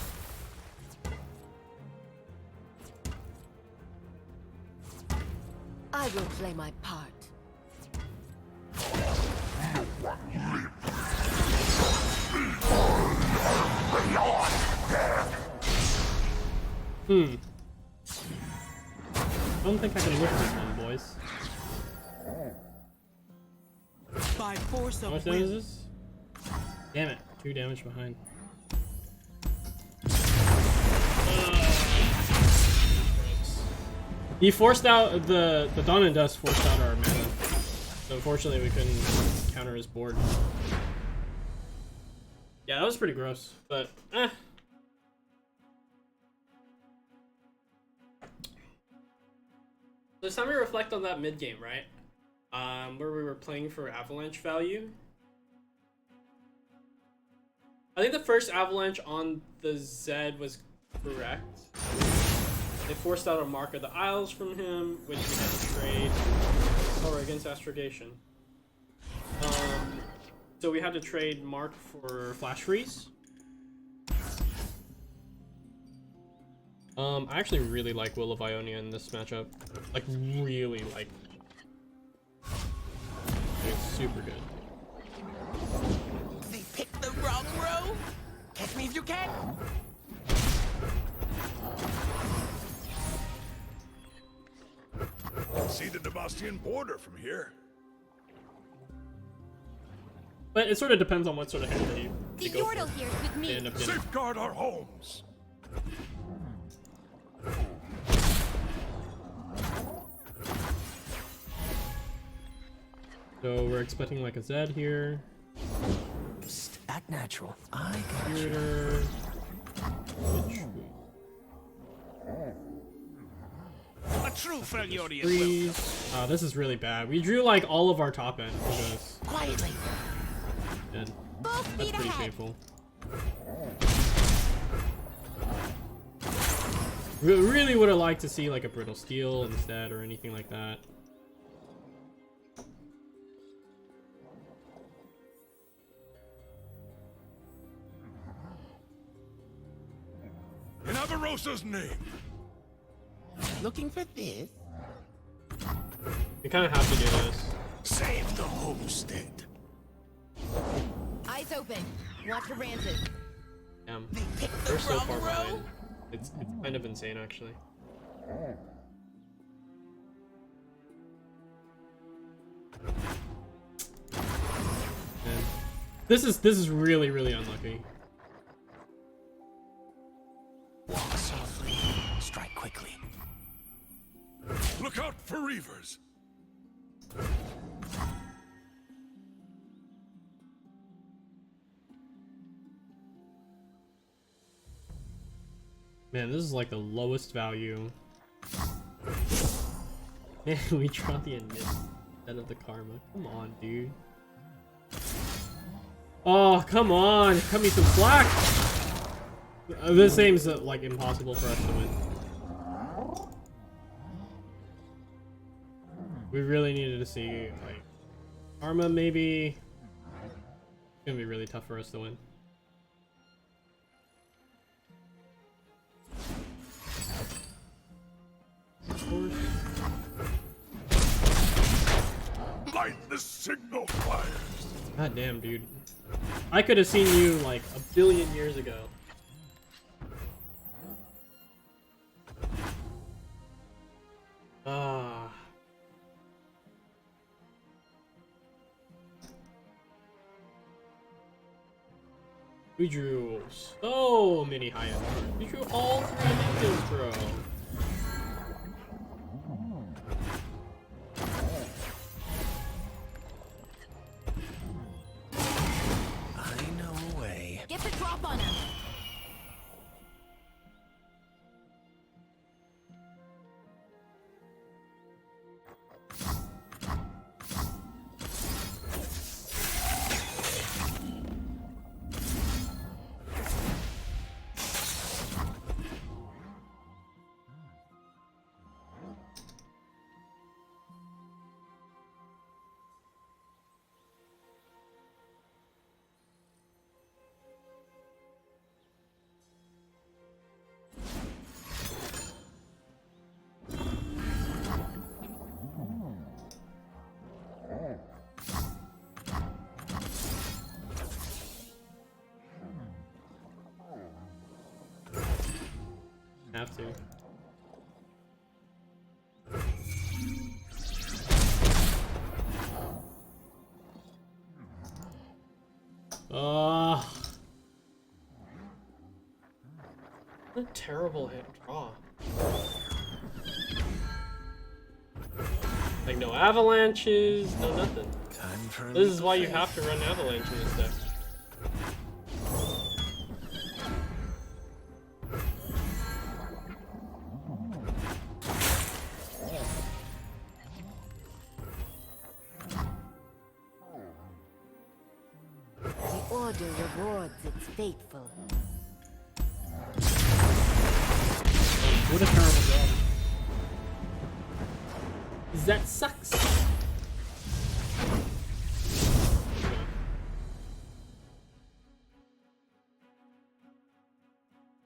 I will play my part. I don't think I can whip this one, boys. By force How of much will. damage is this? Damn it, 2 damage behind. He forced out the Dawn and Dust forced out our mana. So unfortunately we couldn't counter his board. Yeah, that was pretty gross, but eh. This time we reflect on that mid game, right? Where we were playing for avalanche value. I think the first avalanche on the Zed was correct. They forced out a Mark of the Isles from him, which we had to trade. Oh, against Astrogation. So we had to trade Mark for Flash Freeze. I actually really like Will of Ionia in this matchup. Like, really like. It's super good. They picked the wrong row? Catch me if you can! See the Demastian border from here. But it sort of depends on what sort of hand The they go Yordle for. here's with They me. end up getting. Safeguard our homes. So we're expecting like a Zed here. Psst, act natural. I got you. Theater. A true Freljordian will. Freeze. This is really bad. We drew like all of our top end for this. Quietly. And Full that's speed pretty ahead. painful. Really would have liked to see like a brittle steel instead or anything like that. In Avarosa's name. Looking for this? We kind of have to do this. Save the homestead. Eyes open. Watch for branches. Damn. They picked the We're so wrong far row? behind. It's kind of insane actually. Man. This is really unlucky. Walk softly, strike quickly. Look out for reavers. Man, this is like the lowest value. Man, we draw the init instead of the karma. Come on, dude. Oh, come on! Cut me some slack! This seems like impossible for us to win. We really needed to see like karma maybe. It's gonna be really tough for us to win. Light the signal fires. God damn, dude. I could have seen you like a billion years ago. Ah. We drew so many high-end cards. We drew all three ninjas, bro. I know a way. Get the drop on him. Have to. What a terrible hit draw. Like no avalanches, no nothing. Time for This is why you have to run avalanche in this deck. The Order rewards its faithful. What a terrible job. That sucks.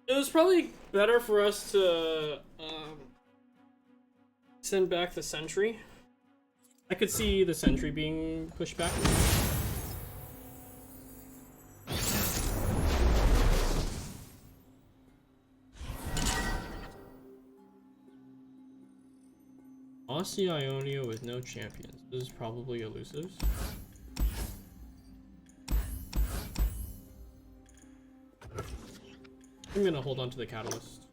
It was probably better for us to send back the sentry. I could see the sentry being pushed back. Aussie Ionia with no champions. This is probably elusives. I'm gonna hold on to the catalyst.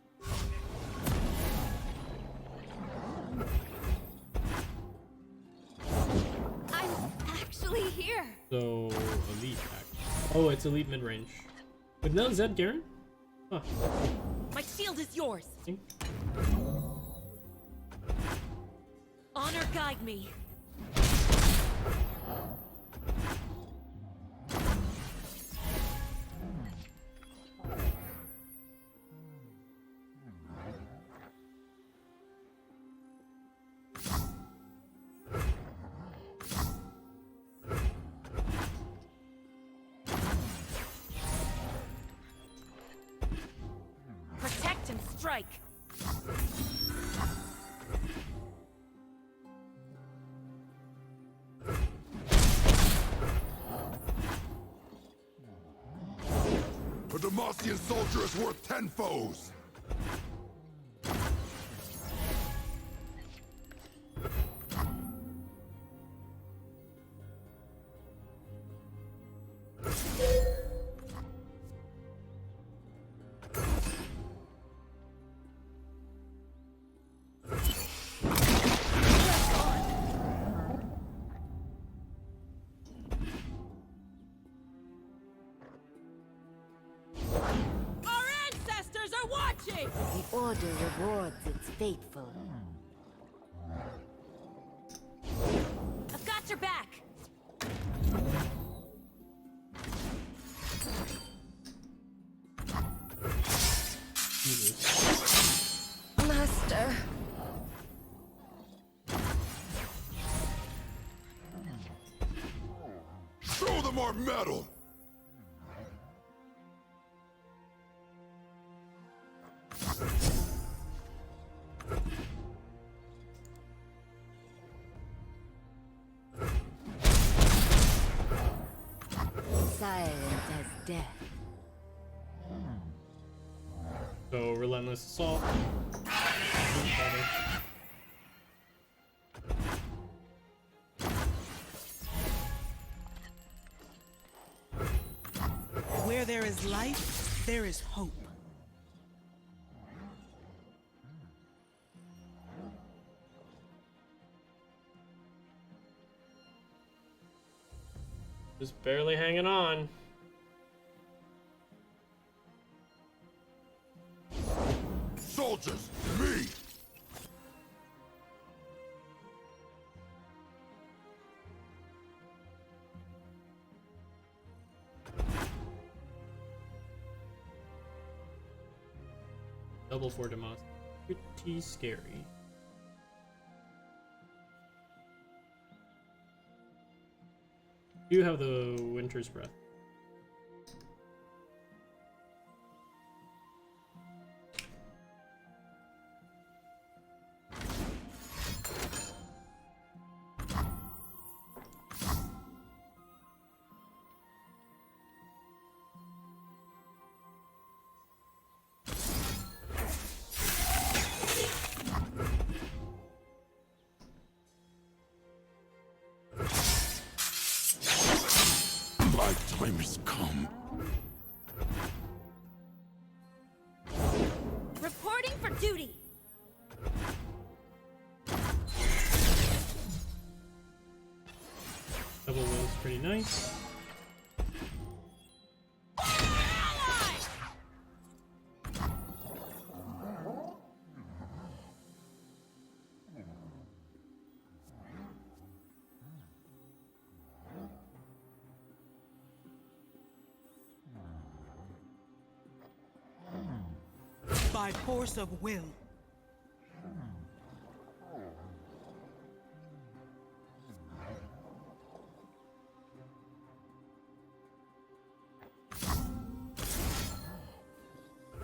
I'm actually here. So, elite act. Oh, it's elite mid-range. With no Zed Garen? Huh. My shield is yours. Okay. Honor guide me. Protect and strike. A Demacian soldier is worth 10 foes. Our ancestors are watching. The Order rewards its faithful. I've got your back. Jesus. Master. Show them our mettle. Silent as death. So, relentless assault. Where there is life, there is hope. Just barely hanging on. Soldiers, me. Double for Demos. Pretty scary. You have the Winter's Breath. My time has come. Reporting for duty. Double will's pretty nice. By force of will.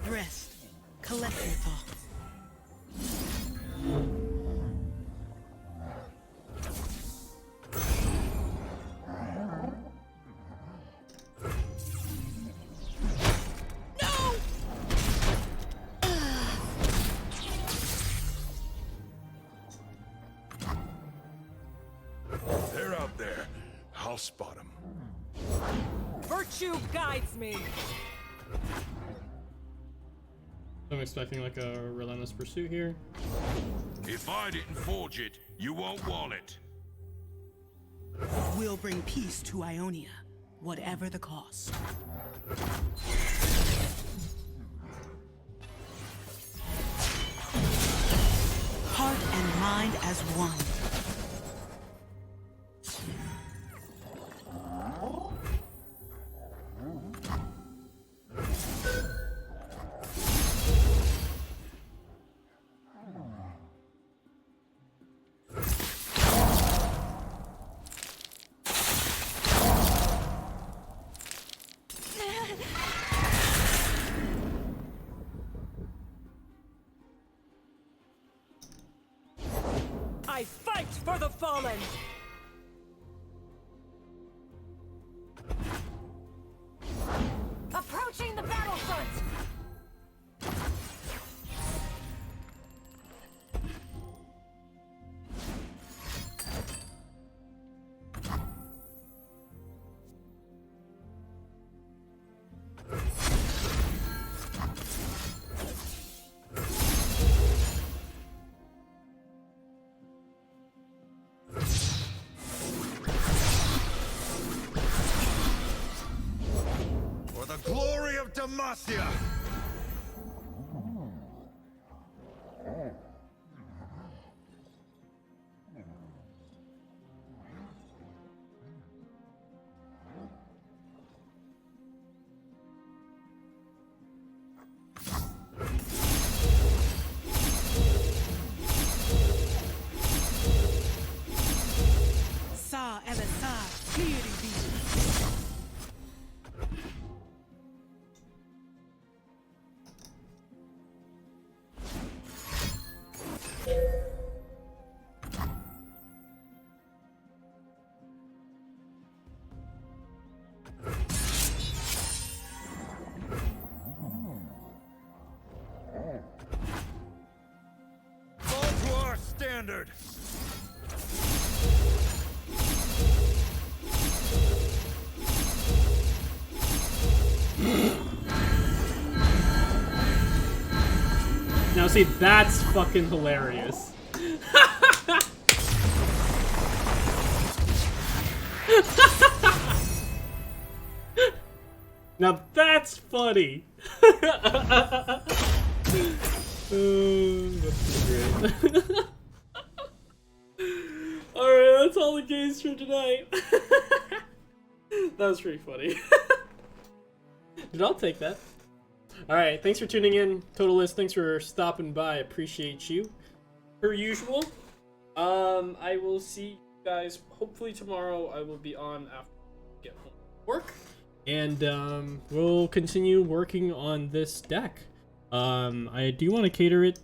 Rest. Collect your thoughts. They're out there. I'll spot them. Virtue guides me. I'm expecting like a relentless pursuit here. If I didn't forge it, you won't want it. We'll bring peace to Ionia, whatever the cost. Heart and mind as one. I fight for the fallen. Approaching the battlefront. For the glory of Demacia! Sa Elasa, Kiri. Fall to our standard! Now see, that's fucking hilarious. Now that's funny. That's great. Alright, that's all the games for tonight. That was pretty funny. Dude, I'll take that. Alright, thanks for tuning in, Totalist. Thanks for stopping by. Appreciate you. Per usual. I will see you guys hopefully tomorrow. I will be on after I get home from work. And we'll continue working on this deck. I do want to cater it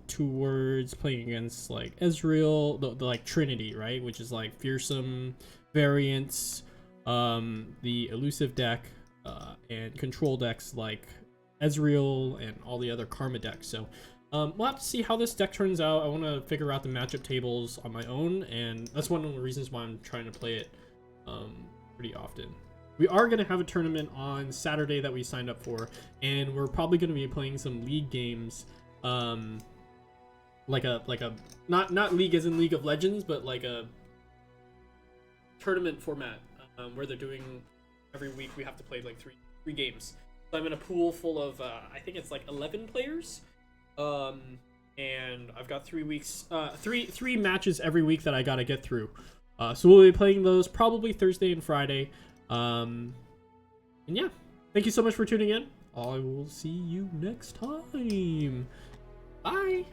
towards playing against like Ezreal, the like Trinity, right? Which is like fearsome variants, the elusive deck, and control decks like Ezreal and all the other Karma decks. So we'll have to see how this deck turns out. I want to figure out the matchup tables on my own, and that's one of the reasons why I'm trying to play it pretty often. We are going to have a tournament on Saturday that we signed up for, and we're probably going to be playing some league games, like a not league as in League of Legends, but like a tournament format, where they're doing every week we have to play like three games. So I'm in a pool full of I think it's like 11 players, and I've got 3 weeks, three matches every week that I got to get through. So we'll be playing those probably Thursday and Friday. And yeah, thank you so much for tuning in. I will see you next time. Bye.